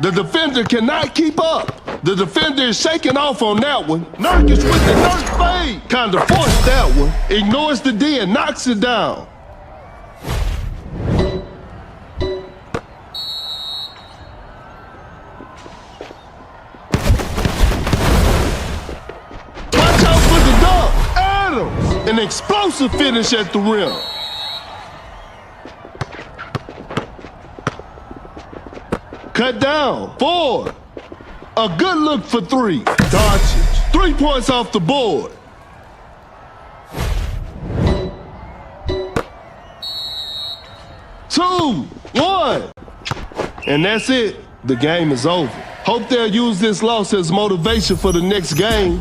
The defender cannot keep up. The defender is shaking off on that one. Nurkic with the Nurk fade. Kind of forced that one. Ignores the D and knocks it down. Watch out for the dunk. Adams, an explosive finish at the rim. Cut down. 4. A good look for 3. Doncic. 3 points off the board. Two, 1. And that's it. The game is over. Hope they'll use this loss as motivation for the next game.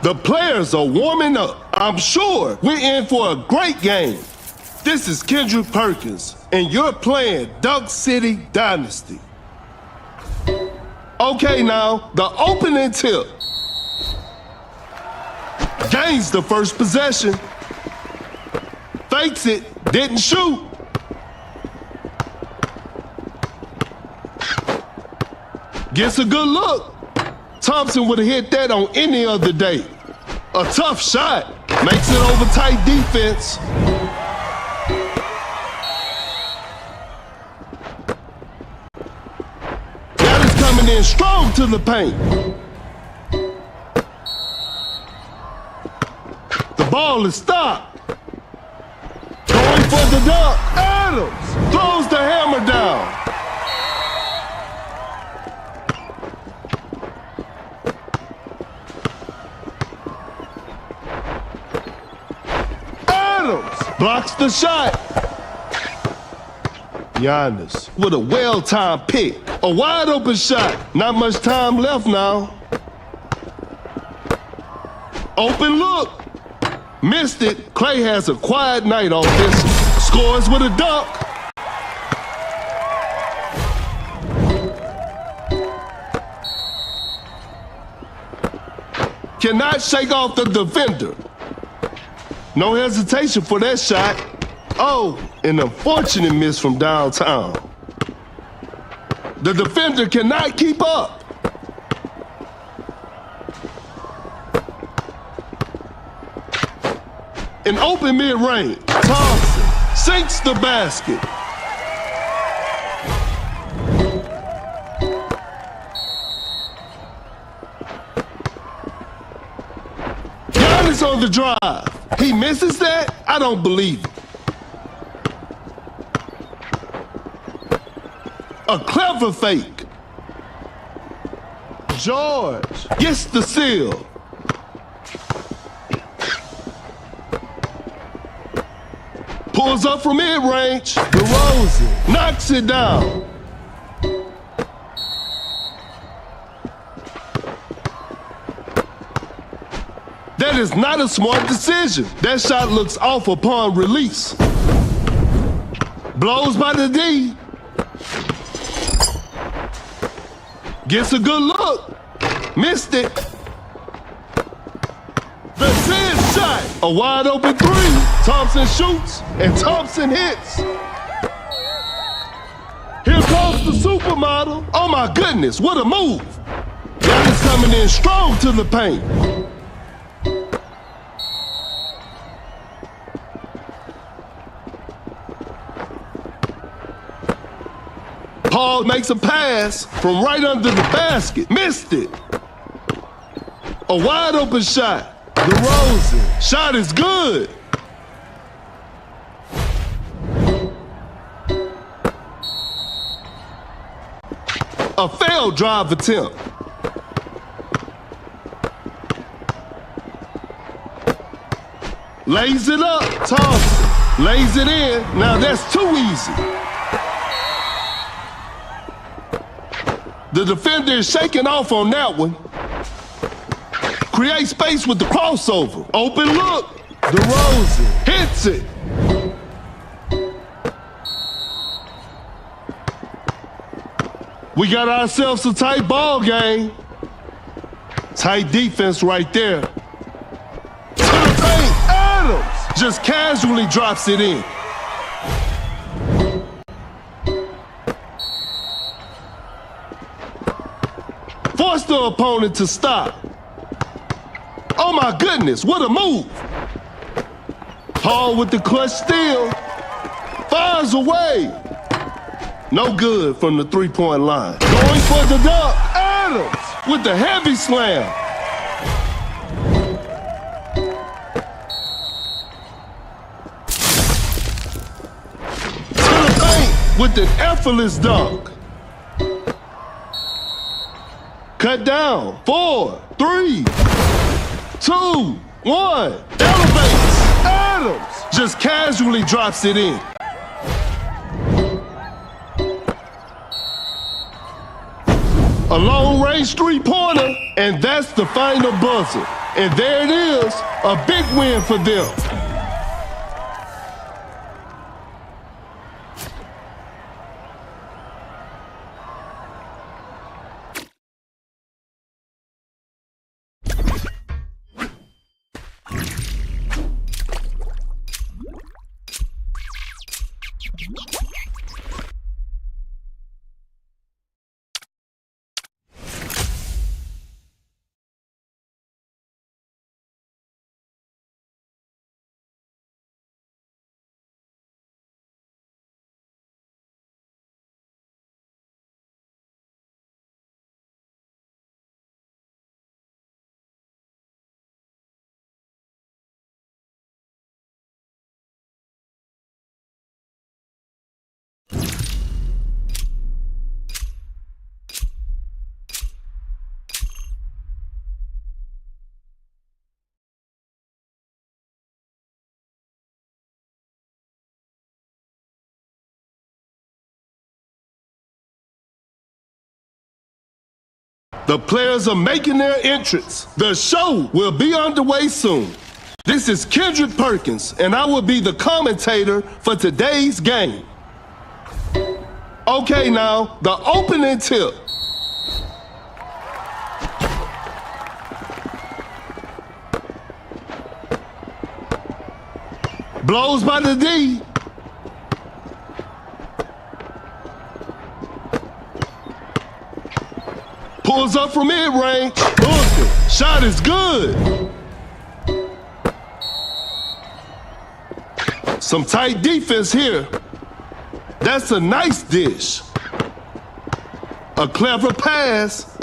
The players are warming up. I'm sure we're in for a great game. This is Kendrick Perkins, and you're playing Dunk City Dynasty. Okay, now, the opening tip. Gains the first possession. Fakes it, didn't shoot. Gets a good look. Thompson would have hit that on any other day. A tough shot. Makes it over tight defense. That is coming in strong to the paint. The ball is stopped. Going for the dunk. Adams throws the hammer down. Blocks the shot. Giannis with a well-timed pick. A wide-open shot. Not much time left now. Open look. Missed it. Clay has a quiet night offensively. Scores with a dunk. Cannot shake off the defender. No hesitation for that shot. Oh, an unfortunate miss from downtown. The defender cannot keep up. An open mid-range. Thompson sinks the basket. Giannis on the drive. He misses that? I don't believe it. A clever fake. George gets the steal. Pulls up from mid-range. DeRozan knocks it down. That is not a smart decision. That shot looks off upon release. Blows by the D. Gets a good look. Missed it. That's his shot. A wide open three. Thompson shoots and Thompson hits. Here comes the supermodel. Oh my goodness, what a move. Giannis coming in strong to the paint. Paul makes a pass from right under the basket. Missed it. A wide open shot. DeRozan. Shot is good. A failed drive attempt. Lays it up. Thompson lays it in. Now that's too easy. The defender is shaking off on that one. Create space with the crossover. Open look. DeRozan hits it. We got ourselves a tight ball game. Tight defense right there. To the paint. Adams just casually drops it in. Force the opponent to stop. Oh my goodness, what a move. Paul with the clutch steal. Fires away. No good from the three-point line. Going for the dunk. Adams with the heavy slam. To the paint with an effortless dunk. Cut down. 4, 3, 2, 1. Elevates. Adams just casually drops it in. A long-range three-pointer, and that's the final buzzer. And there it is, a big win for them. The players are making their entrance. The show will be underway soon. This is Kendrick Perkins, and I will be the commentator for today's game. Okay, now, the opening tip. Blows by the D. Pulls up from mid-range. Booker. Shot is good. Some tight defense here. That's a nice dish. A clever pass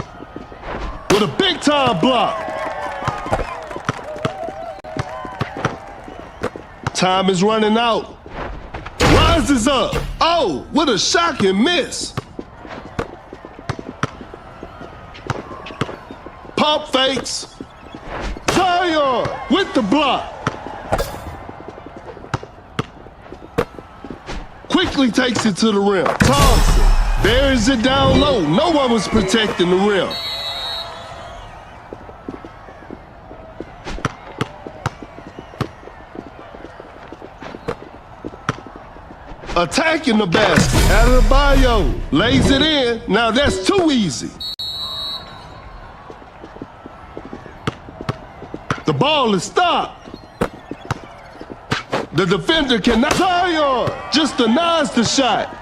with a big-time block. Time is running out. Rises up. Oh, what a shocking miss. Pump fakes. Zion with the block. Quickly takes it to the rim. Thompson buries it down low. No one was protecting the rim. Attacking the basket. Adebayo lays it in. Now that's too easy. The ball is stopped. The defender cannot. Zion just denies the shot.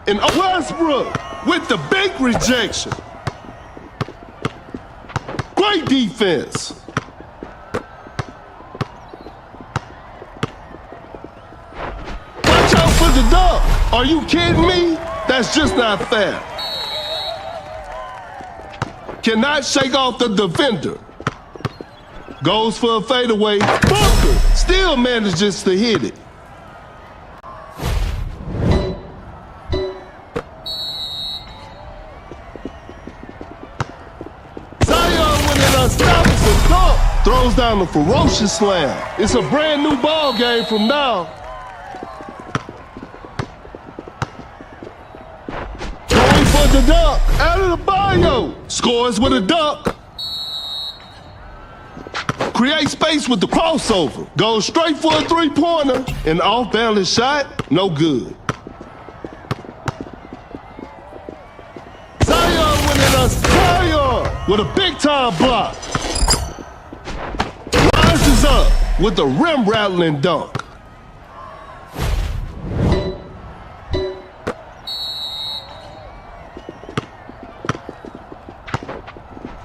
And Westbrook with the big rejection. Great defense. Watch out for the dunk. Are you kidding me? That's just not fair. Cannot shake off the defender. Goes for a fadeaway. Booker still manages to hit it. Zion with an unstoppable dunk. Throws down a ferocious slam. It's a brand new ball game from now. Going for the dunk. Out of the bio. Scores with a dunk. Creates space with the crossover. Goes straight for a three-pointer. An off-balance shot, no good. Zion with a big-time block. Rises up with a rim-rattling dunk.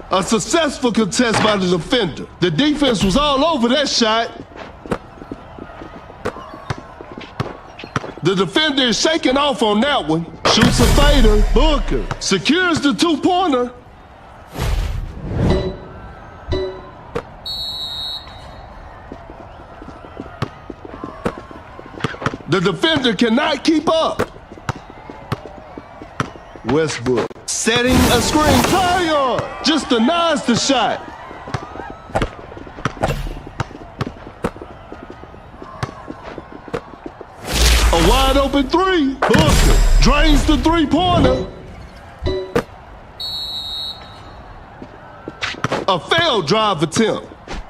A successful contest by the defender. The defense was all over that shot. The defender is shaking off on that one. Shoots a fader. Booker secures the two-pointer. The defender cannot keep up. Westbrook setting a screen. Zion just denies the shot. A wide open three. Booker drains the three-pointer. A failed drive attempt.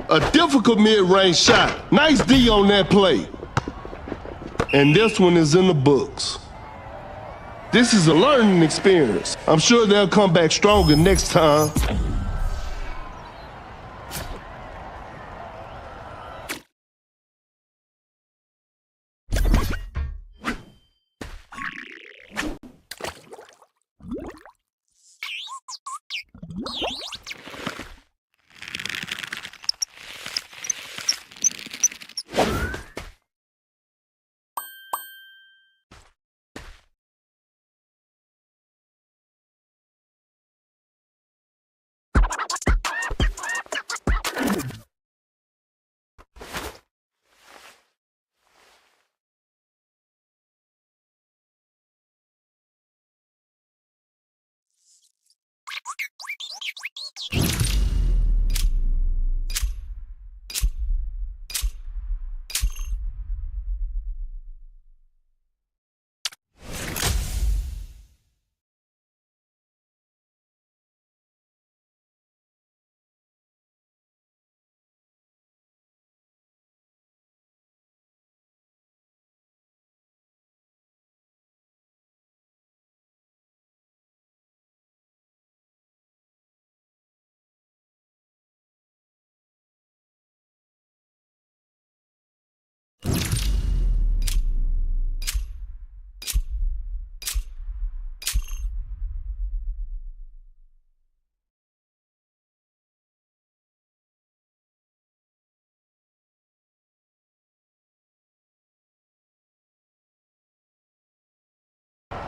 A difficult mid-range shot. Nice D on that play. And this one is in the books. This is a learning experience. I'm sure they'll come back stronger next time.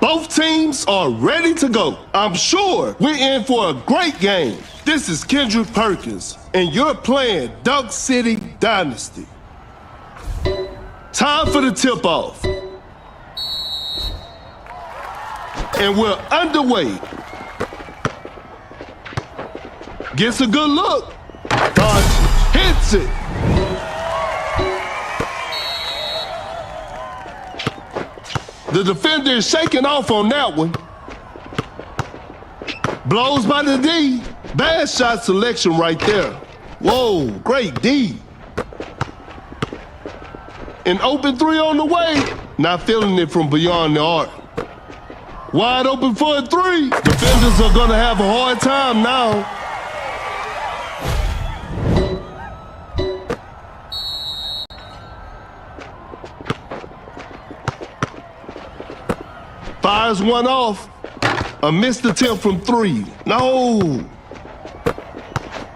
Both teams are ready to go. I'm sure we're in for a great game. This is Kendrick Perkins, and you're playing Duck City Dynasty. Time for the tip-off. And we're underway. Gets a good look. Dodge hits it. The defender is shaking off on that one. Blows by the D. Bad shot selection right there. Whoa, great D. An open three on the way. Not feeling it from beyond the arc. Wide open for a three. Defenders are gonna have a hard time now. Fires one off. A missed attempt from three. No.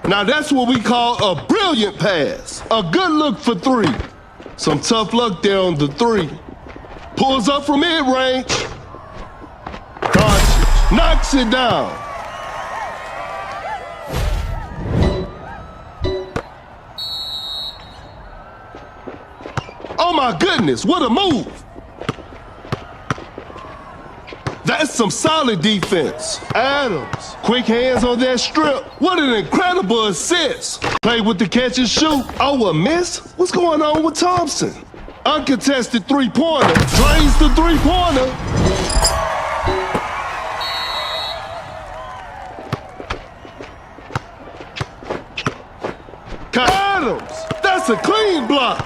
Now that's what we call a brilliant pass. A good look for three. Some tough luck there on the three. Pulls up from mid-range. Knocks it down. Oh my goodness, what a move. That's some solid defense. Adams, quick hands on that strip. What an incredible assist. Play with the catch and shoot. Oh, a miss? What's going on with Thompson? Uncontested three-pointer. Drains the three-pointer. Adams, that's a clean block.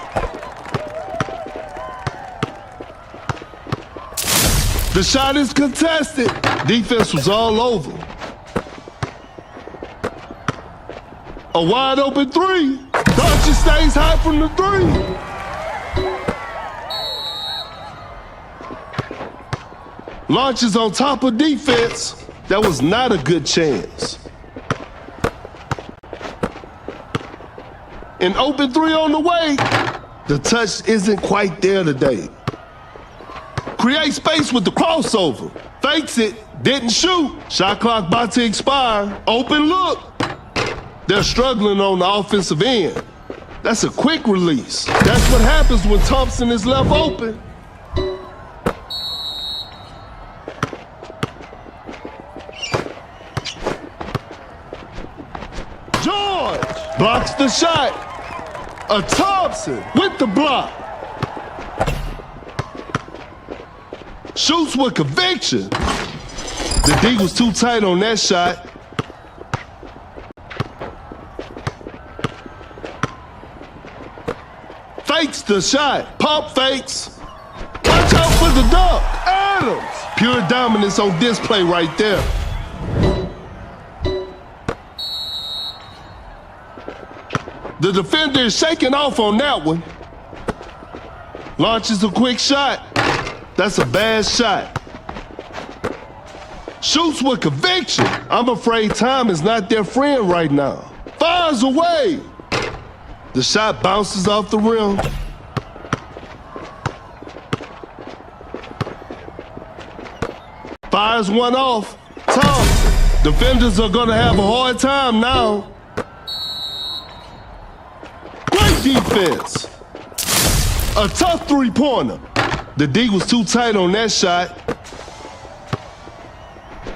The shot is contested. Defense was all over. A wide open three. Dodger stays high from the three. Launches on top of defense. That was not a good chance. An open three on the way. The touch isn't quite there today. Create space with the crossover. Fakes it, didn't shoot. Shot clock about to expire. Open look. They're struggling on the offensive end. That's a quick release. That's what happens when Thompson is left open. George blocks the shot. A Thompson with the block. Shoots with conviction. The D was too tight on that shot. Fakes the shot. Pump fakes. Watch out for the dunk. Adams. Pure dominance on display right there. The defender is shaking off on that one. Launches a quick shot. That's a bad shot. Shoots with conviction. I'm afraid time is not their friend right now. Fires away. The shot bounces off the rim. Fires one off. Thompson. Defenders are gonna have a hard time now. Great defense. A tough three-pointer. The D was too tight on that shot.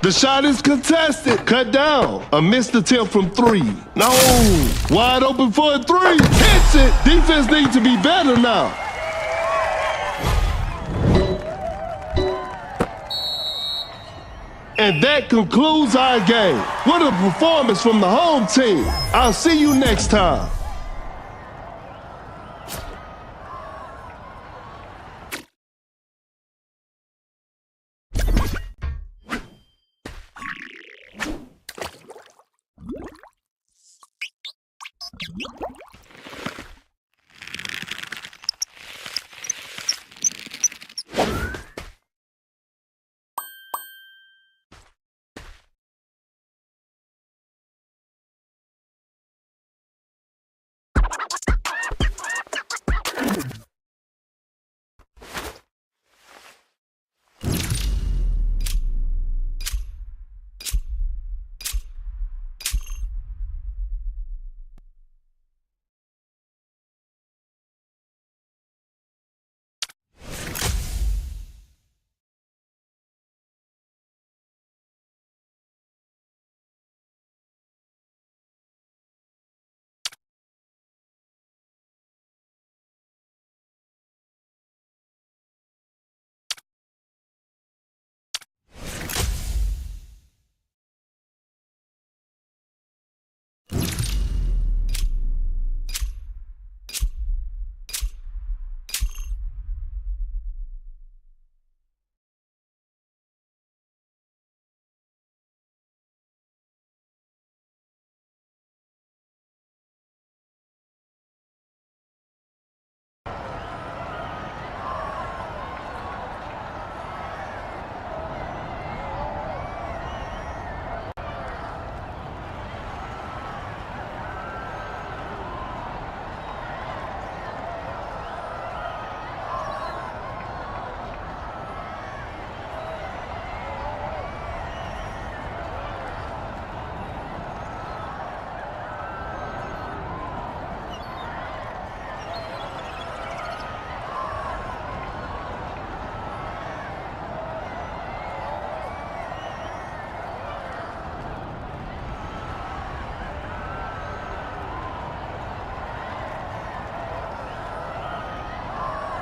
The shot is contested. Cut down. A missed attempt from three. No. Wide open for a three. Hits it. Defense needs to be better now. And that concludes our game. What a performance from the home team. I'll see you next time.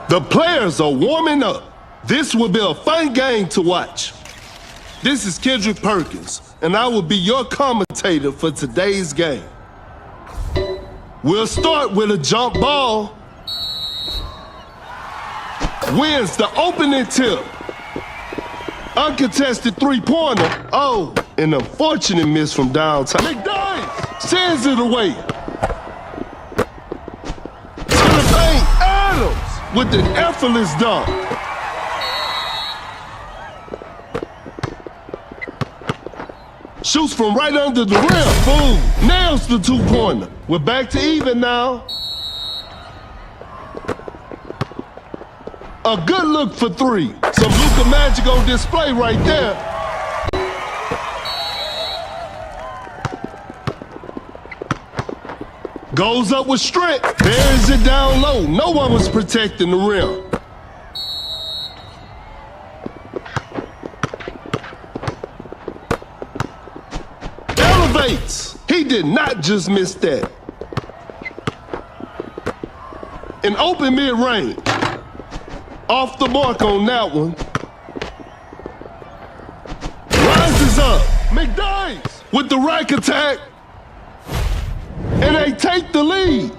The players are warming up. This will be a fun game to watch. This is Kendrick Perkins, and I will be your commentator for today's game. We'll start with a jump ball. Wins the opening tip. Uncontested three-pointer. Oh, an unfortunate miss from downtown. McDyess sends it away. To the paint, Adams with an effortless dunk. Shoots from right under the rim. Boom. Nails the two-pointer. We're back to even now. A good look for three. Some Luka magic on display right there. Goes up with strength. Buries it down low. No one was protecting the rim. Elevates. He did not just miss that. An open mid-range. Off the mark on that one. Rises up. McDyess with the rack attack. And they take the lead.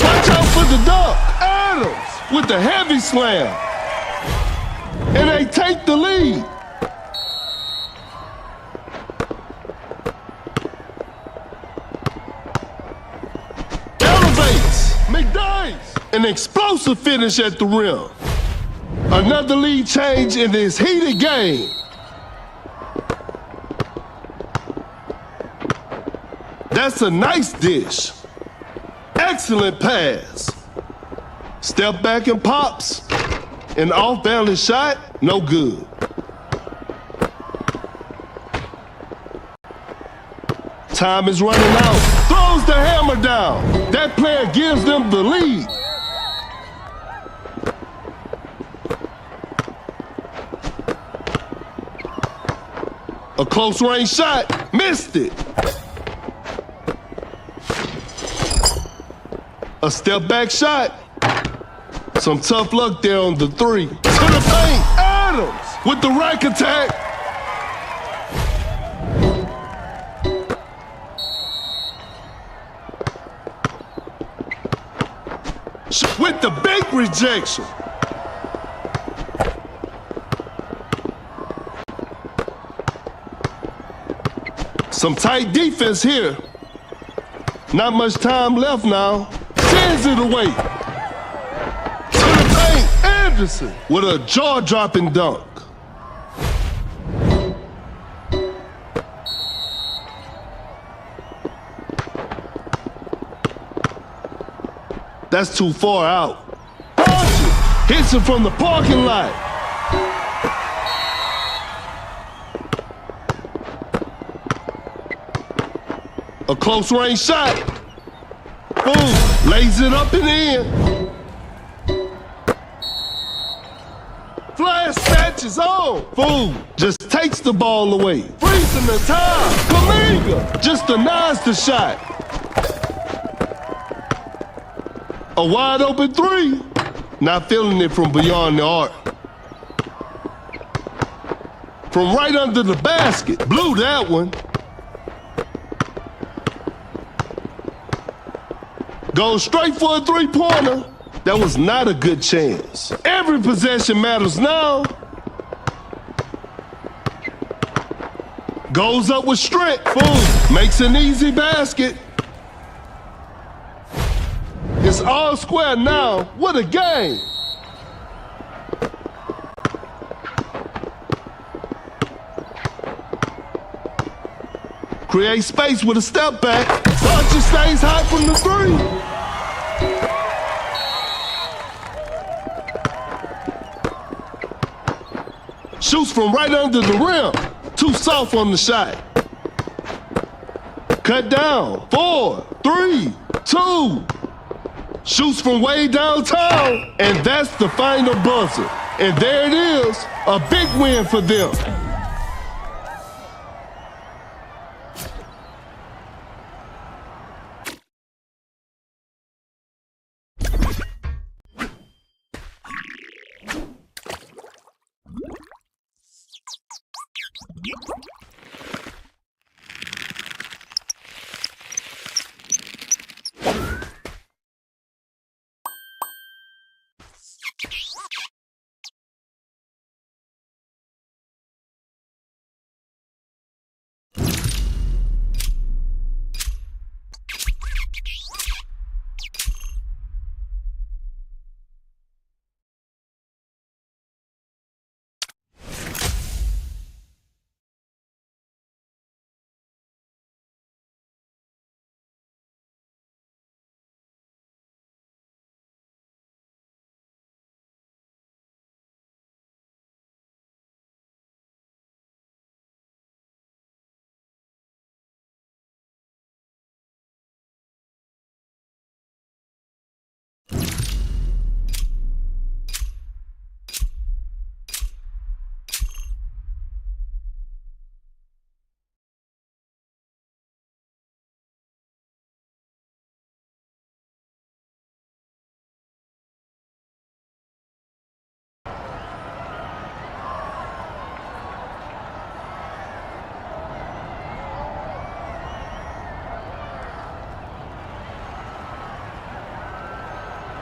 Watch out for the dunk. Adams with the heavy slam. And they take the lead. McDyess, an explosive finish at the rim. Another lead change in this heated game. That's a nice dish. Excellent pass. Step back and pops. An off-balance shot, no good. Time is running out. Throws the hammer down. That player gives them the lead. A close range shot. Missed it. A step back shot. Some tough luck there on the three. To the paint. Adams with the rack attack. With the big rejection. Some tight defense here. Not much time left now. Sends it away. To the paint, Anderson with a jaw-dropping dunk. That's too far out. Hits it from the parking lot. A close range shot. Boom. Lays it up and in. Flash snatches on. Boom. Just takes the ball away. Freezing the time. Kaminga just denies the shot. A wide open three. Not feeling it from beyond the arc. From right under the basket. Blew that one. Goes straight for a three-pointer. That was not a good chance. Every possession matters now. Goes up with strength. Boom. Makes an easy basket. It's all square now. What a game. Create space with a step back. Archer stays high from the three. Shoots from right under the rim. Too soft on the shot. Cut down. 4, 3, 2. Shoots from way downtown, and that's the final buzzer. And there it is, a big win for them.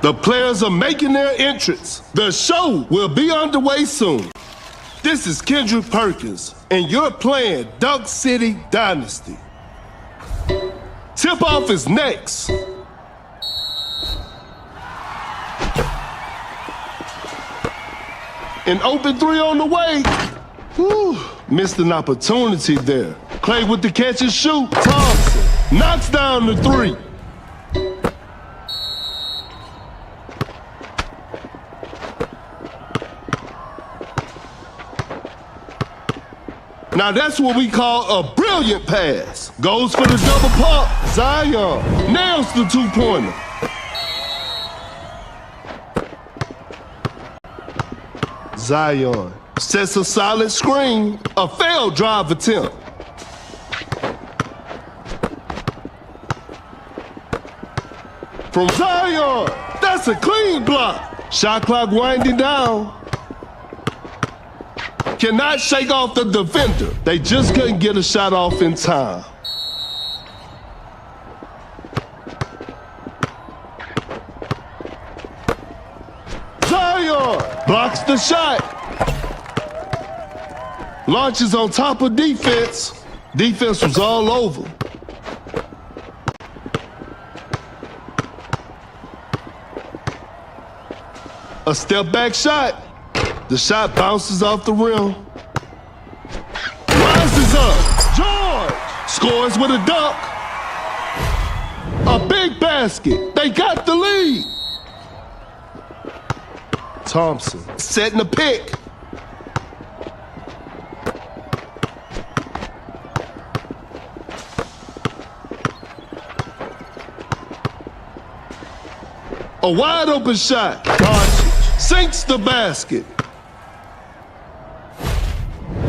The players are making their entrance. The show will be underway soon. This is Kendrick Perkins, and you're playing Dunk City Dynasty. Tip-off is next. An open three on the way. Whew, missed an opportunity there. Clay with the catch and shoot. Thompson knocks down the three. Now that's what we call a brilliant pass. Goes for the double pump. Zion nails the two-pointer. Zion sets a solid screen. A failed drive attempt. From Zion, that's a clean block. Shot clock winding down. Cannot shake off the defender. They just couldn't get a shot off in time. Zion blocks the shot. Launches on top of defense. Defense was all over. A step back shot. The shot bounces off the rim. Rises up. George scores with a dunk. A big basket. They got the lead. Thompson setting the pick. A wide open shot. Doncic sinks the basket.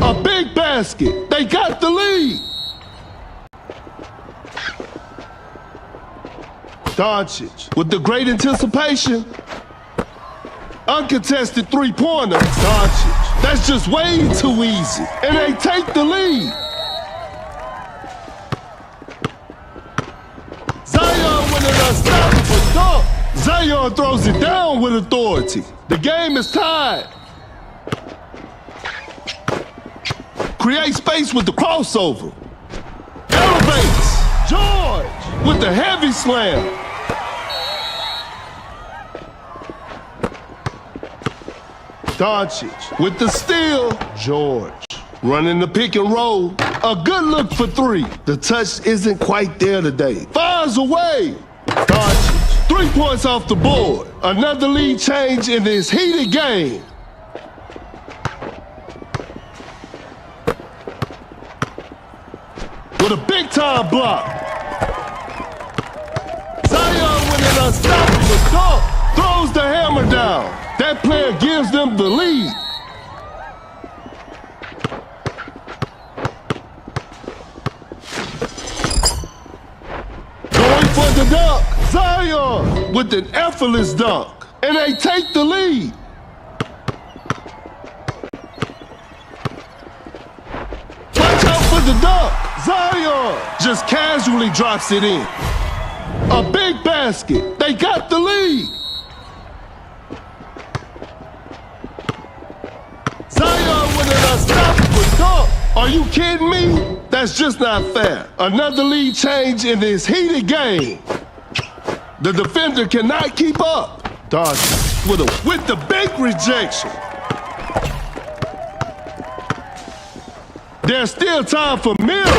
A big basket. They got the lead. Doncic with the great anticipation. Uncontested three-pointer. Doncic. That's just way too easy. And they take the lead. Zion with an unstoppable dunk. Zion throws it down with authority. The game is tied. Create space with the crossover. Elevates. George with the heavy slam. Doncic with the steal. George running the pick and roll. A good look for three. The touch isn't quite there today. Fires away. Doncic. 3 points off the board. Another lead change in this heated game. With a big-time block. Zion with an unstoppable dunk. Throws the hammer down. That player gives them the lead. Going for the dunk. Zion with an effortless dunk. And they take the lead. Watch out for the dunk. Zion just casually drops it in. A big basket. They got the lead. Zion with an unstoppable dunk. Are you kidding me? That's just not fair. Another lead change in this heated game. The defender cannot keep up. Doncic with the big rejection. There's still time for Mills.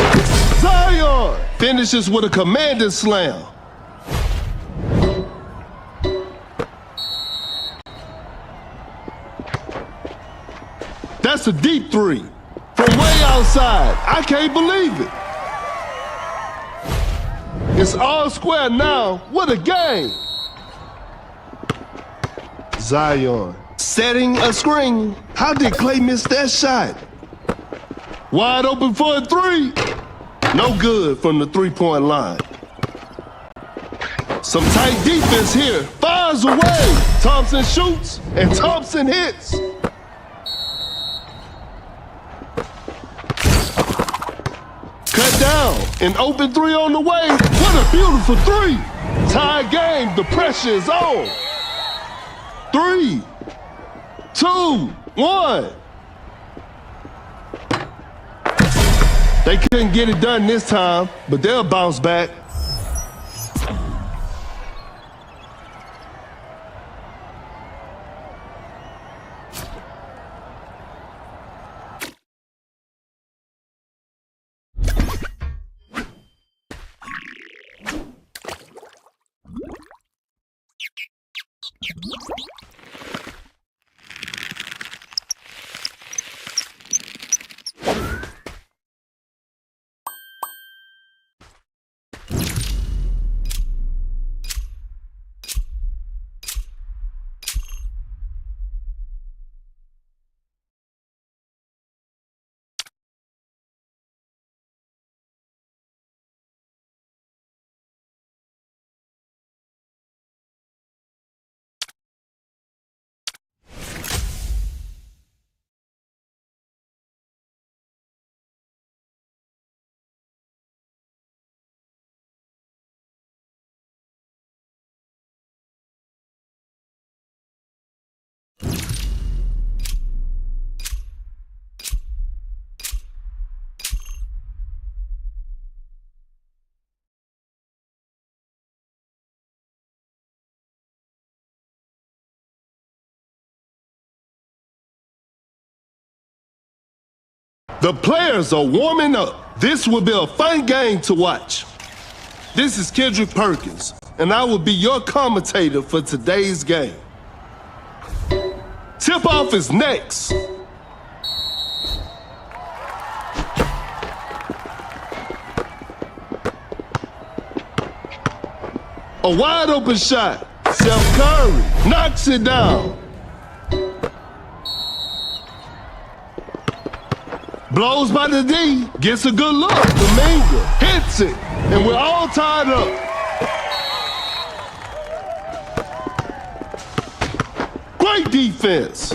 Zion finishes with a commanding slam. That's a deep three. From way outside. I can't believe it. It's all square now. What a game. Zion setting a screen. How did Clay miss that shot? Wide open for a three. No good from the three-point line. Some tight defense here. Fires away. Thompson shoots and Thompson hits. Cut down. An open three on the way. What a beautiful three. Tie game. The pressure is on. 3, 2, 1. They couldn't get it done this time, but they'll bounce back. The players are warming up. This will be a fun game to watch. This is Kendrick Perkins, and I will be your commentator for today's game. Tip-off is next. A wide open shot. Steph Curry knocks it down. Blows by the D, gets a good look. Domingo hits it, and we're all tied up. Great defense.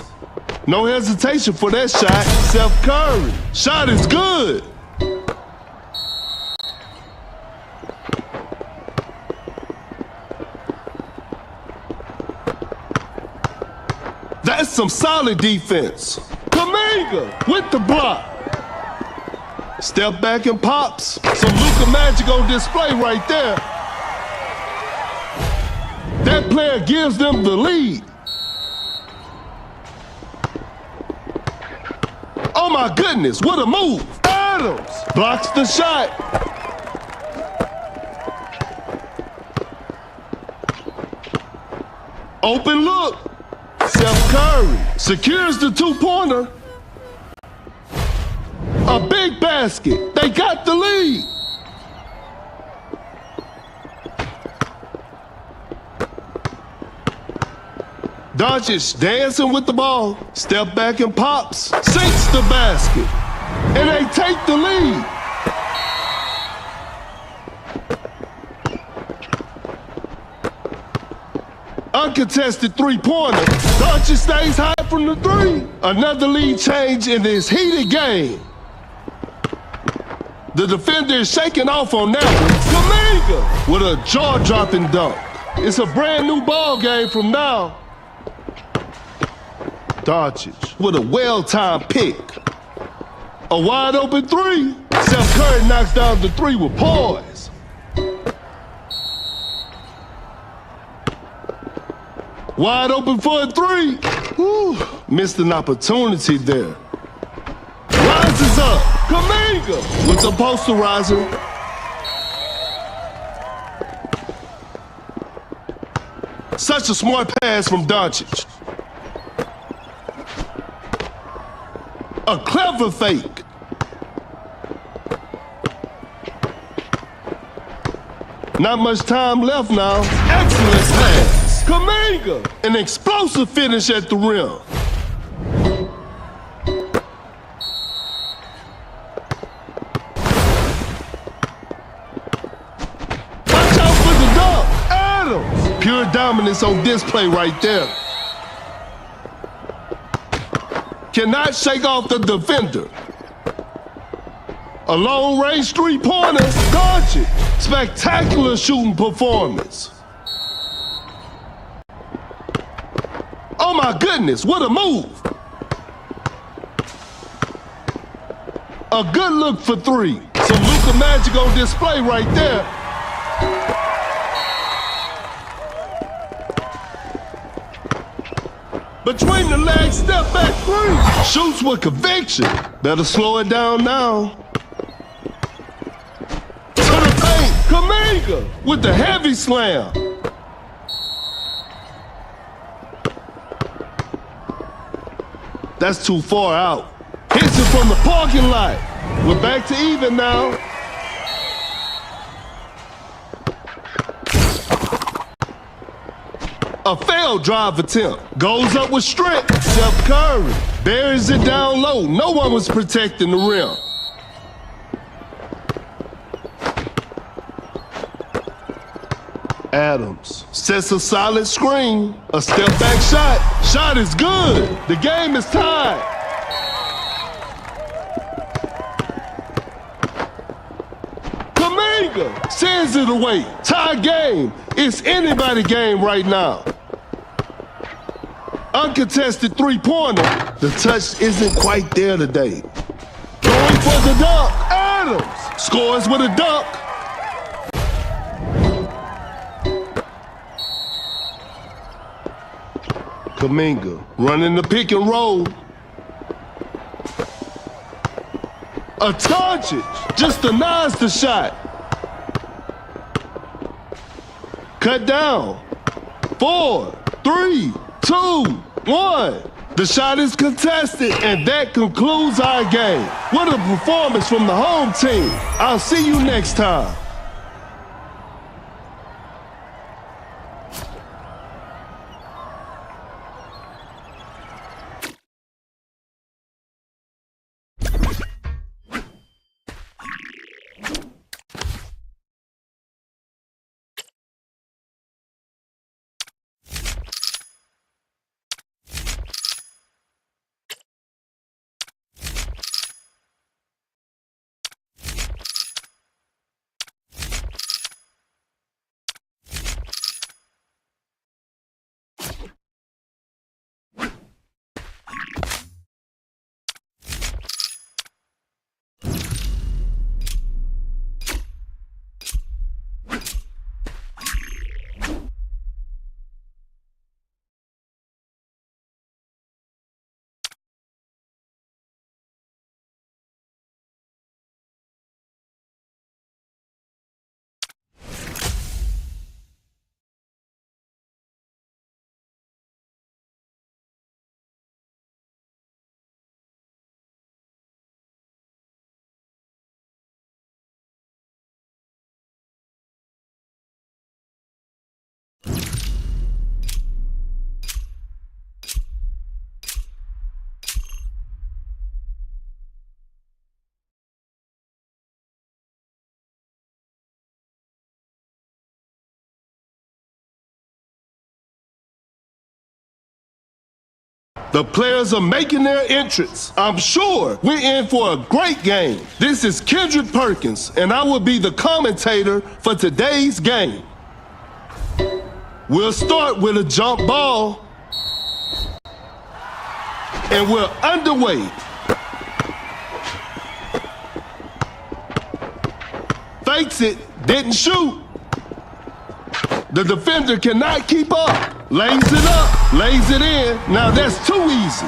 No hesitation for that shot. Steph Curry. Shot is good. That's some solid defense. Kaminga with the block. Step back and pops. Some Luka magic on display right there. That player gives them the lead. Oh my goodness, what a move. Adams blocks the shot. Open look. Steph Curry secures the two-pointer. A big basket. They got the lead. Doncic dancing with the ball. Step back and pops. Sinks the basket. And they take the lead. Uncontested three-pointer. Doncic stays high from the three. Another lead change in this heated game. The defender is shaking off on that one. Kaminga with a jaw-dropping dunk. It's a brand new ball game from now. Doncic with a well-timed pick. A wide-open three. Steph Curry knocks down the three with poise. Wide open for a three. Whew. Missed an opportunity there. Rises up. Kaminga with the posterizer. Such a smart pass from Doncic. A clever fake. Not much time left now. Excellent pass. Kaminga, an explosive finish at the rim. Pure dominance on display right there. Cannot shake off the defender. A long-range three-pointer. Doncic. Spectacular shooting performance. Oh my goodness, what a move. A good look for three. Some Luka magic on display right there. Between the legs, step back three. Shoots with conviction. Better slow it down now. To the paint, Kaminga with the heavy slam. That's too far out. Hits it from the parking lot. We're back to even now. A failed drive attempt. Goes up with strength. Steph Curry buries it down low. No one was protecting the rim. Adams sets a solid screen. A step back shot. Shot is good. The game is tied. Kaminga sends it away. Tie game. It's anybody's game right now. Uncontested three-pointer. The touch isn't quite there today. Going for the dunk. Adams scores with a dunk. Kaminga running the pick and roll. A Doncic just denies the shot. Cut down. 4, 3, 2, 1. The shot is contested, and that concludes our game. What a performance from the home team. I'll see you next time. The players are making their entrance. I'm sure we're in for a great game. This is Kendrick Perkins, and I will be the commentator for today's game. We'll start with a jump ball, and we're underway. Fakes it, didn't shoot. The defender cannot keep up. Lays it up, lays it in. Now that's too easy.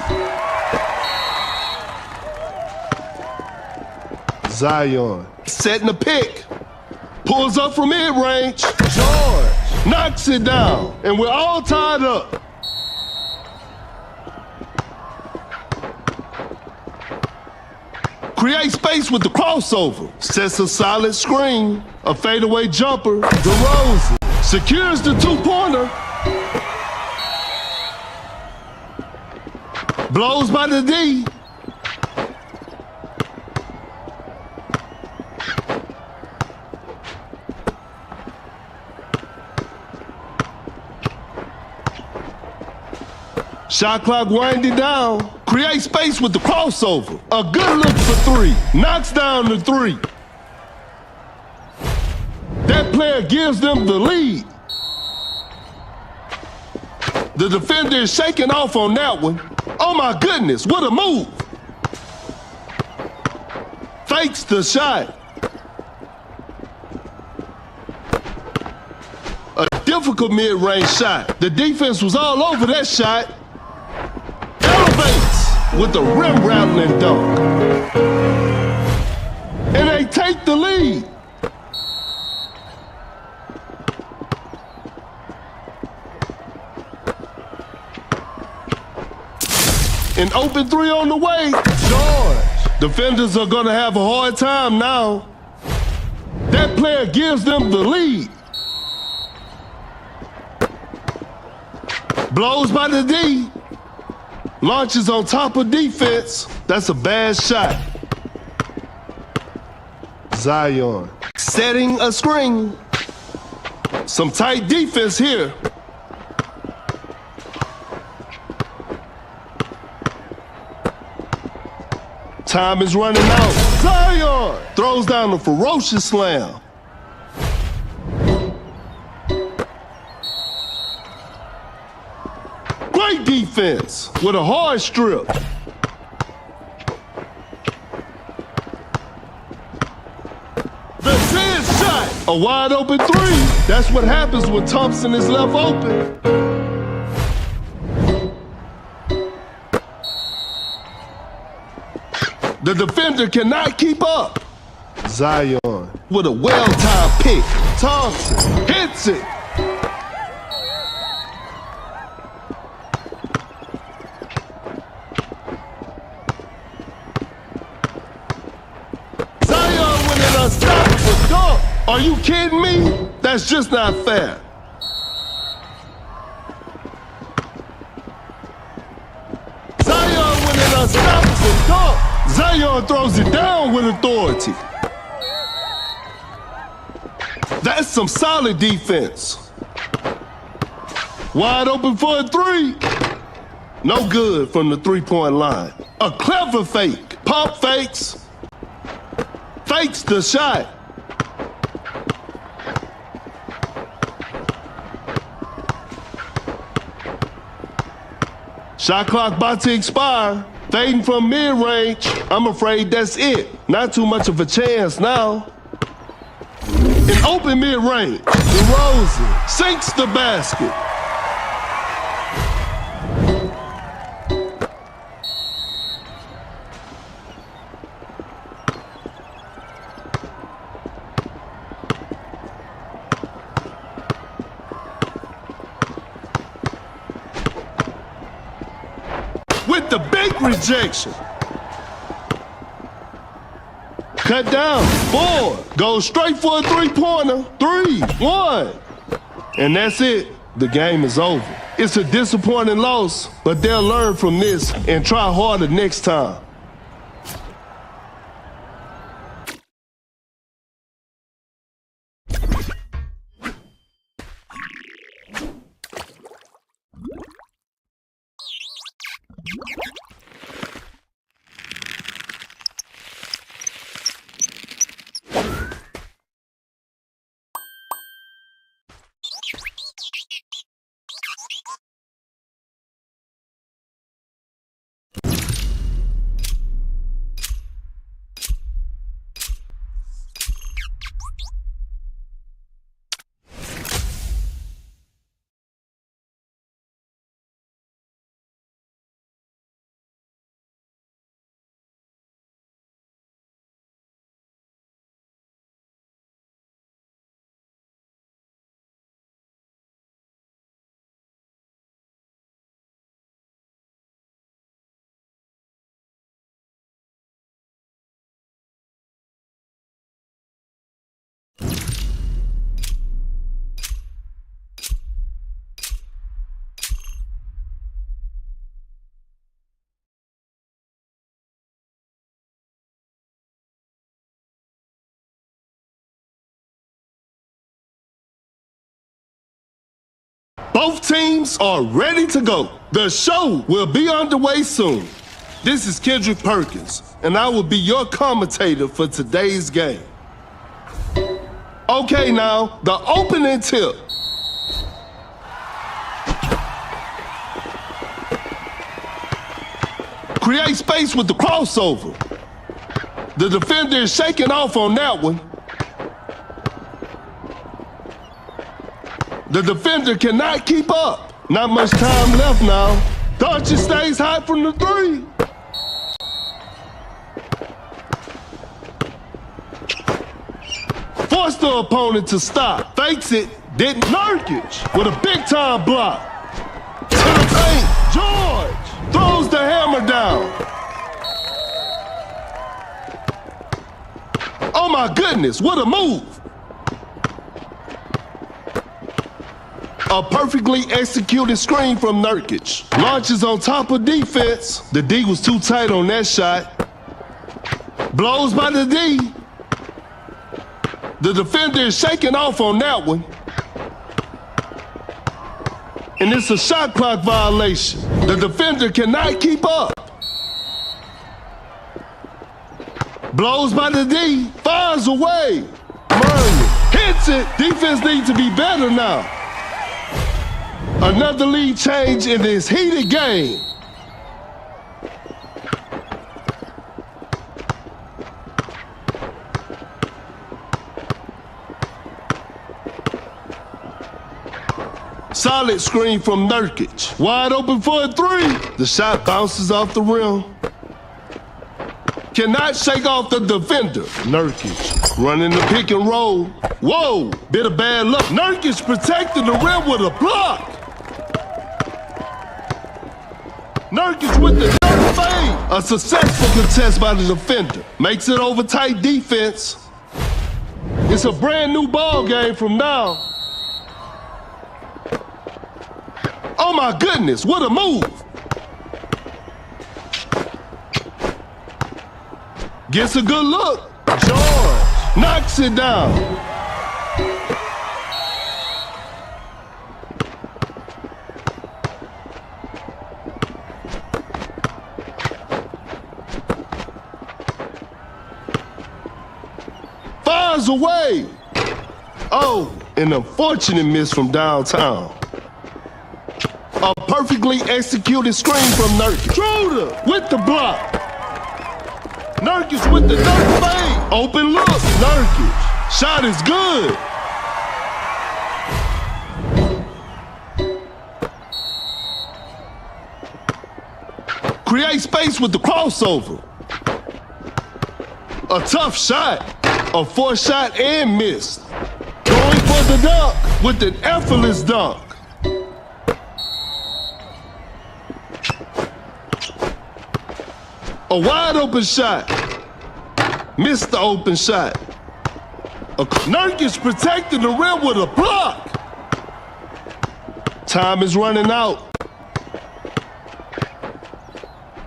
Zion setting the pick. Pulls up from mid-range. George knocks it down. And we're all tied up. Create space with the crossover. Sets a solid screen. A fadeaway jumper. DeRozan secures the two-pointer. Blows by the D. Shot clock winding down. Create space with the crossover. A good look for three. Knocks down the three. That player gives them the lead. The defender is shaking off on that one. Oh my goodness, what a move. Fakes the shot. A difficult mid-range shot. The defense was all over that shot. Elevates with the rim-rattling dunk. And they take the lead. An open three on the way. George. Defenders are going to have a hard time now. That player gives them the lead. Blows by the D. Launches on top of defense. That's a bad shot. Zion. Setting a screen. Some tight defense here. Time is running out. Zion throws down a ferocious slam. Great defense with a hard strip. That's his shot. A wide open three. That's what happens when Thompson is left open. The defender cannot keep up. Zion with a well-timed pick. Thompson hits it. Zion with an unstoppable dunk. Are you kidding me? That's just not fair. Zion with an unstoppable dunk. Zion throws it down with authority. That's some solid defense. Wide open for a three. No good from the three-point line. A clever fake. Pump fakes. Fakes the shot. Shot clock about to expire. Fading from mid-range. I'm afraid that's it. Not too much of a chance now. An open mid-range. DeRozan sinks the basket. With the big rejection. Cut down. 4. Goes straight for a three-pointer. 3, 1. And that's it. The game is over. It's a disappointing loss, but they'll learn from this and try harder next time. Both teams are ready to go. The show will be underway soon. This is Kendrick Perkins, and I will be your commentator for today's game. Okay, now, the opening tip. Create space with the crossover. The defender is shaking off on that one. The defender cannot keep up. Not much time left now. Doncic stays hot from the three. Forced the opponent to stop. Fakes it. Didn't. Nurkic with a big-time block. To the paint. George throws the hammer down. Oh my goodness, what a move. A perfectly executed screen from Nurkic. Launches on top of defense. The D was too tight on that shot. Blows by the D. The defender is shaking off on that one. And it's a shot clock violation. The defender cannot keep up. Blows by the D. Fires away. Murray hits it. Defense needs to be better now. Another lead change in this heated game. Solid screen from Nurkic. Wide open for a three. The shot bounces off the rim. Cannot shake off the defender. Nurkic running the pick and roll. Whoa, bit of bad luck. Nurkic protecting the rim with a block. Nurkic with the dirt fade. A successful contest by the defender. Makes it over tight defense. It's a brand new ball game from now. Oh my goodness, what a move. Gets a good look. George knocks it down. Fires away. Oh, an unfortunate miss from downtown. A perfectly executed screen from Nurkic. Schroeder with the block. Nurkic with the dirt fade. Open look. Nurkic. Shot is good. Create space with the crossover. A tough shot. A forced shot and missed. Going for the dunk with an effortless dunk. A wide open shot. Missed the open shot. Nurkic protecting the rim with a block. Time is running out.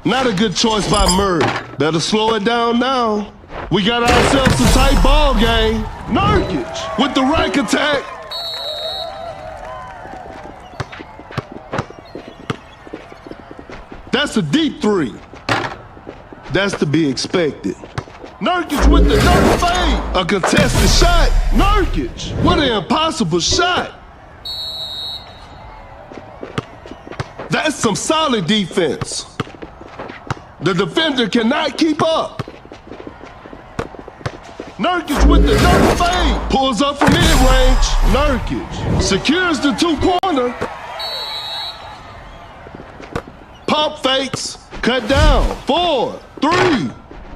Not a good choice by Murray. Better slow it down now. We got ourselves a tight ball game. Nurkic with the rack attack. That's a deep three. That's to be expected. Nurkic with the dirt fade. A contested shot. Nurkic, what an impossible shot. That's some solid defense. The defender cannot keep up. Nurkic with the dirt fade. Pulls up from mid-range. Nurkic secures the two-pointer. Pump fakes. Cut down. 4, 3.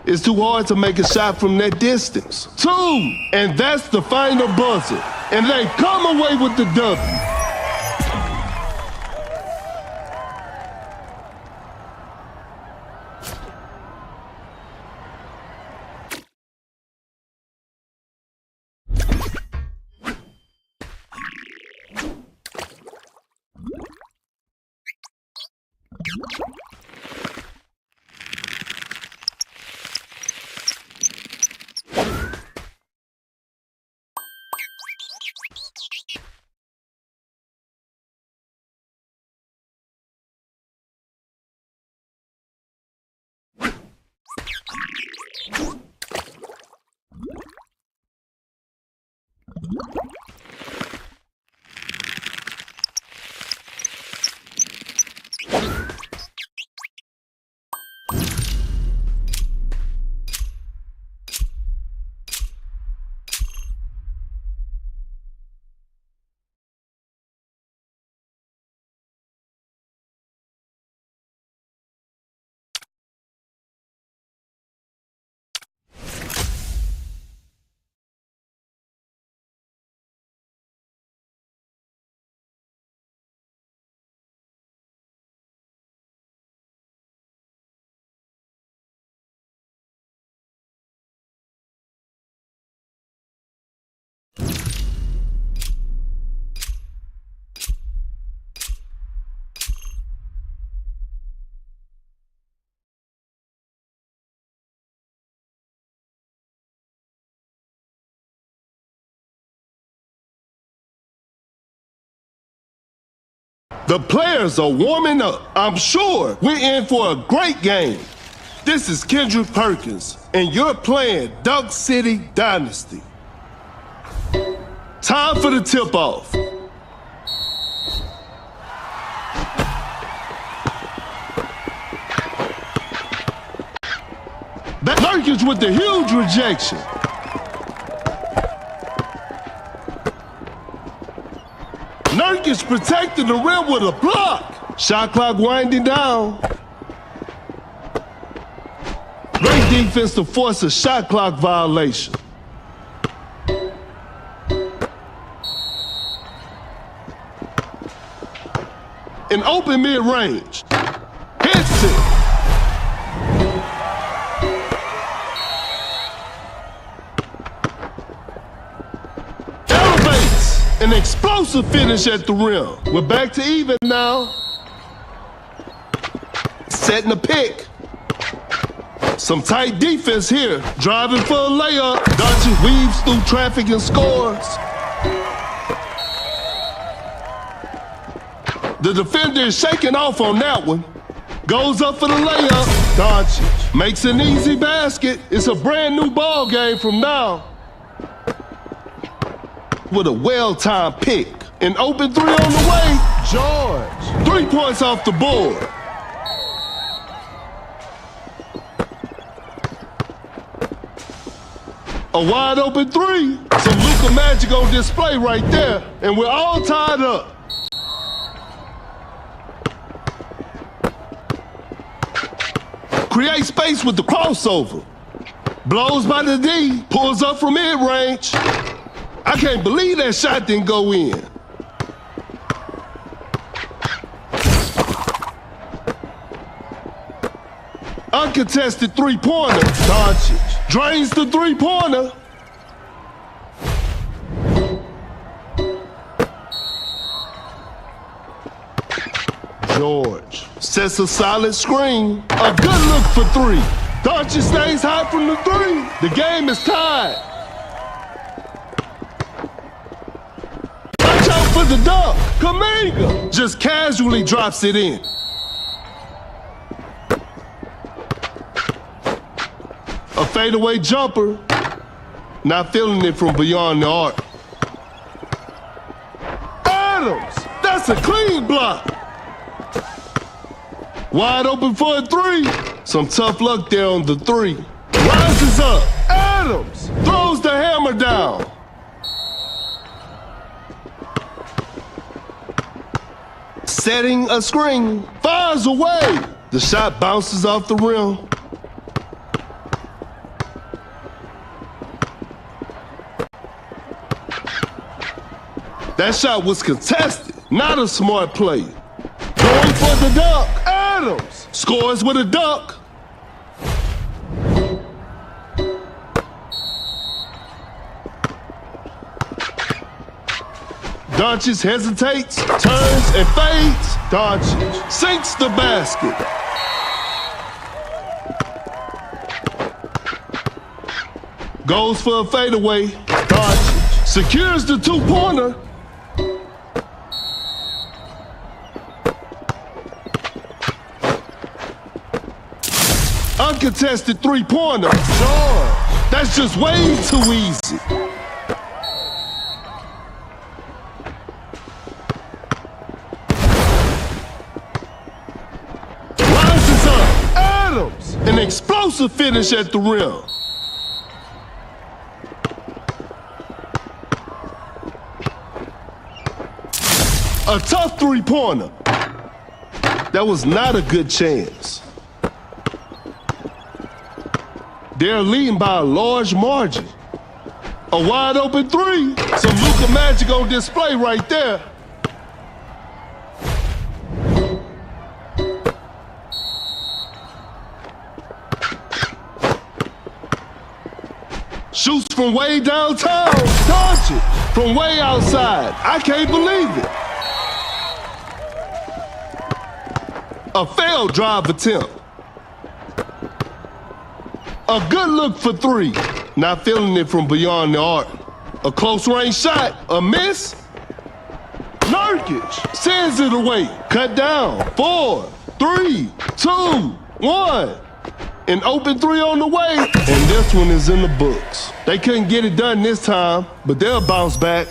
It's too hard to make a shot from that distance. 2. And that's the final buzzer. And they come away with the W. The players are warming up. I'm sure we're in for a great game. This is Kendrick Perkins, and you're playing Dunk City Dynasty. Time for the tip-off. Nurkic with the huge rejection. Nurkic protecting the rim with a block. Shot clock winding down. Great defense to force a shot clock violation. An open mid-range. Hits it. Elevates. An explosive finish at the rim. We're back to even now. Setting a pick. Some tight defense here. Driving for a layup. Doncic weaves through traffic and scores. The defender is shaking off on that one. Goes up for the layup. Doncic makes an easy basket. It's a brand new ball game from now. With a well-timed pick. An open three on the way. George. 3 points off the board. A wide open three. Some Luka magic on display right there. And we're all tied up. Create space with the crossover. Blows by the D. Pulls up from mid-range. I can't believe that shot didn't go in. Uncontested three-pointer. Doncic drains the three-pointer. George sets a solid screen. A good look for three. Doncic stays high from the three. The game is tied. Watch out for the dunk. Kaminga just casually drops it in. A fadeaway jumper. Not feeling it from beyond the arc. Adams. That's a clean block. Wide open for a three. Some tough luck there on the three. Rises up. Adams throws the hammer down. Setting a screen. Fires away. The shot bounces off the rim. That shot was contested. Not a smart play. Going for the dunk. Adams scores with a dunk. Doncic hesitates, turns, and fades. Doncic sinks the basket. Goes for a fadeaway. Doncic secures the two-pointer. Uncontested three-pointer. George. That's just way too easy. Rises up. Adams. An explosive finish at the rim. A tough three-pointer. That was not a good chance. They're leading by a large margin. A wide open three. Some Luka magic on display right there. Shoots from way downtown. Doncic from way outside. I can't believe it. A failed drive attempt. A good look for three. Not feeling it from beyond the arc. A close range shot. A miss. No Perkins sends it away. Cut down. 4, 3, 2, 1. An open three on the way, and this one is in the books. They couldn't get it done this time, but they'll bounce back.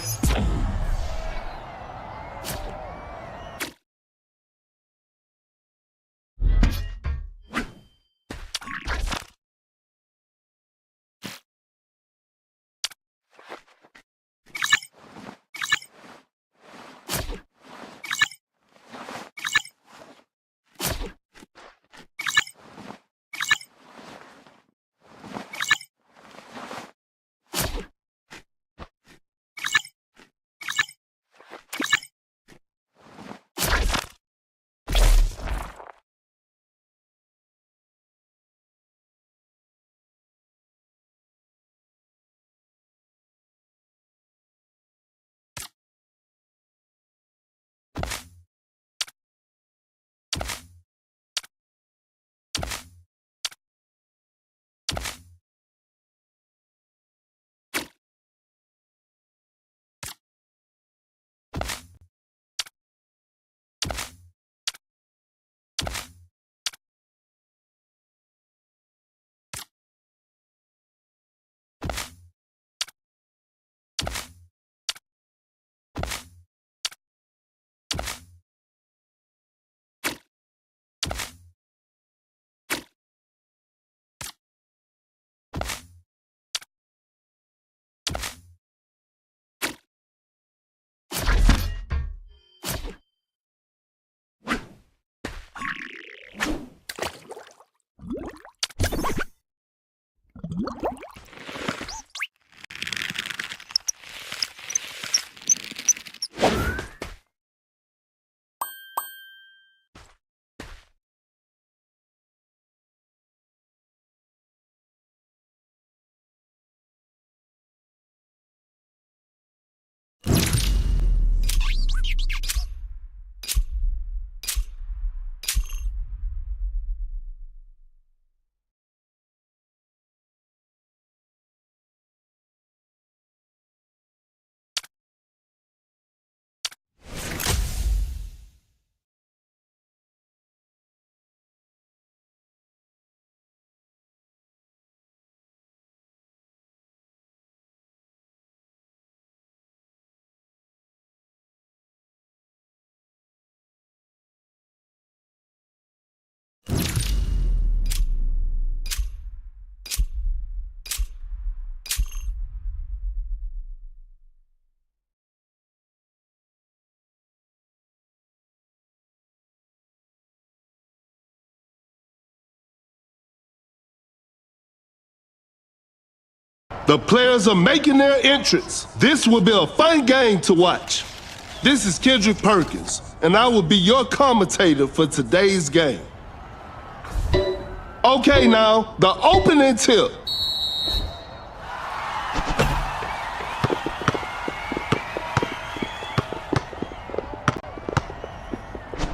The players are making their entrance. This will be a fun game to watch. This is Kendrick Perkins, and I will be your commentator for today's game. Okay, now, the opening tip.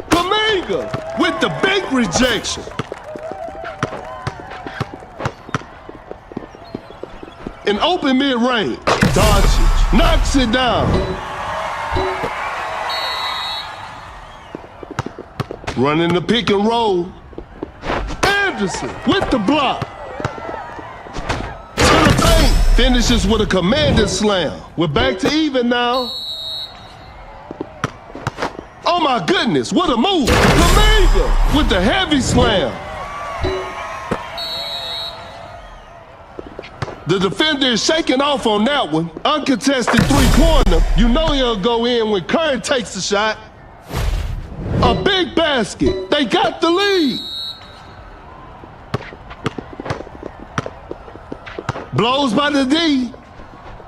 Kaminga with the big rejection. An open mid-range. Doncic knocks it down. Running the pick and roll. Anderson with the block. To the paint. Finishes with a commanding slam. We're back to even now. Oh my goodness, what a move. Kaminga with the heavy slam. The defender is shaking off on that one. Uncontested three-pointer. You know he'll go in when Curry takes the shot. A big basket. They got the lead. Blows by the D.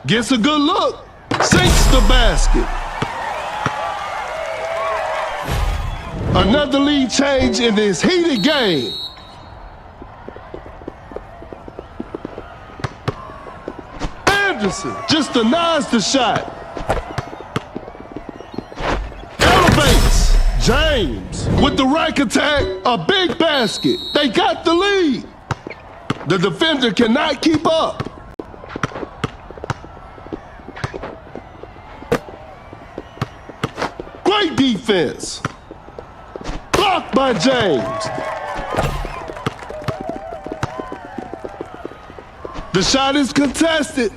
Gets a good look. Sinks the basket. Another lead change in this heated game. Anderson just denies the shot. Elevates. James with the rack attack. A big basket. They got the lead. The defender cannot keep up. Great defense. Blocked by James. The shot is contested.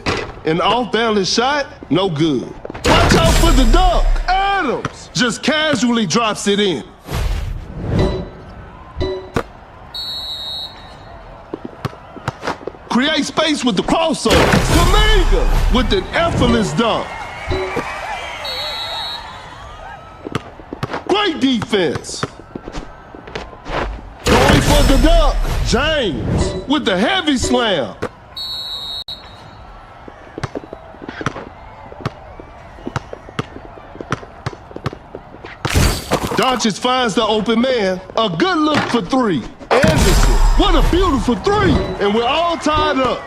An off-balance shot, no good. Watch out for the dunk. Adams just casually drops it in. Create space with the crossover. Kaminga with an effortless dunk. Great defense. Going for the dunk. James with the heavy slam. Doncic finds the open man. A good look for three. Anderson, what a beautiful three. And we're all tied up.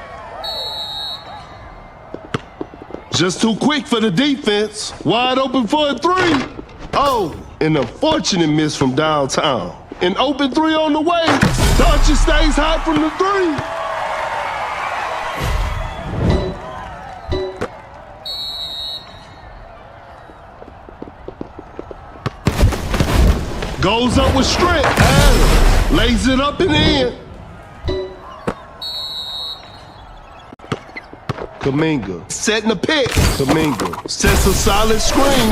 Just too quick for the defense. Wide open for a three. Oh, an unfortunate miss from downtown. An open three on the way. Doncic stays high from the three. Goes up with strength. Adams lays it up and in. Kaminga setting the pick. Kaminga sets a solid screen.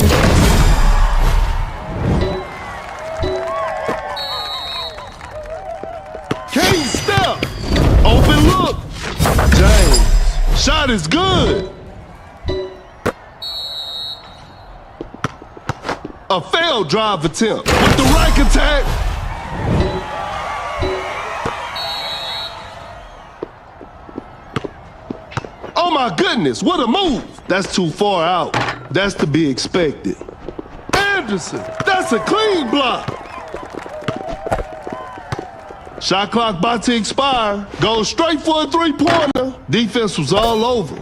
Can't step. Open look. James. Shot is good. A failed drive attempt with the right attack. Oh my goodness, what a move. That's too far out. That's to be expected. Anderson, that's a clean block. Shot clock about to expire. Goes straight for a three-pointer. Defense was all over.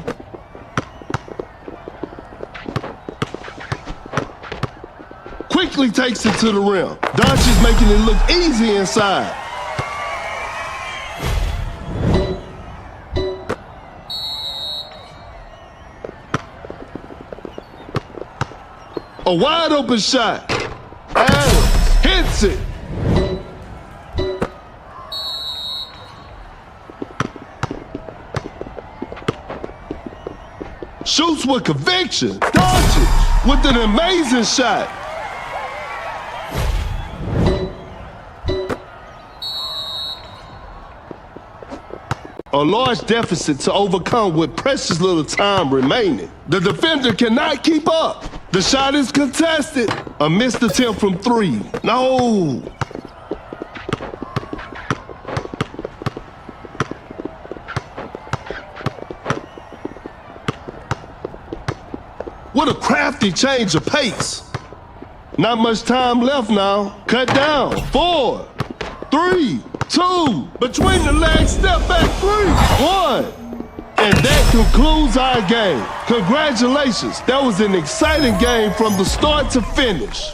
Quickly takes it to the rim. Doncic making it look easy inside. A wide open shot. Adams hits it. Shoots with conviction. Doncic with an amazing shot. A large deficit to overcome with precious little time remaining. The defender cannot keep up. The shot is contested. A missed attempt from three. No. What a crafty change of pace. Not much time left now. Cut down. 4, 3, 2. Between the legs, step back 3, 1. And that concludes our game. Congratulations. That was an exciting game from the start to finish.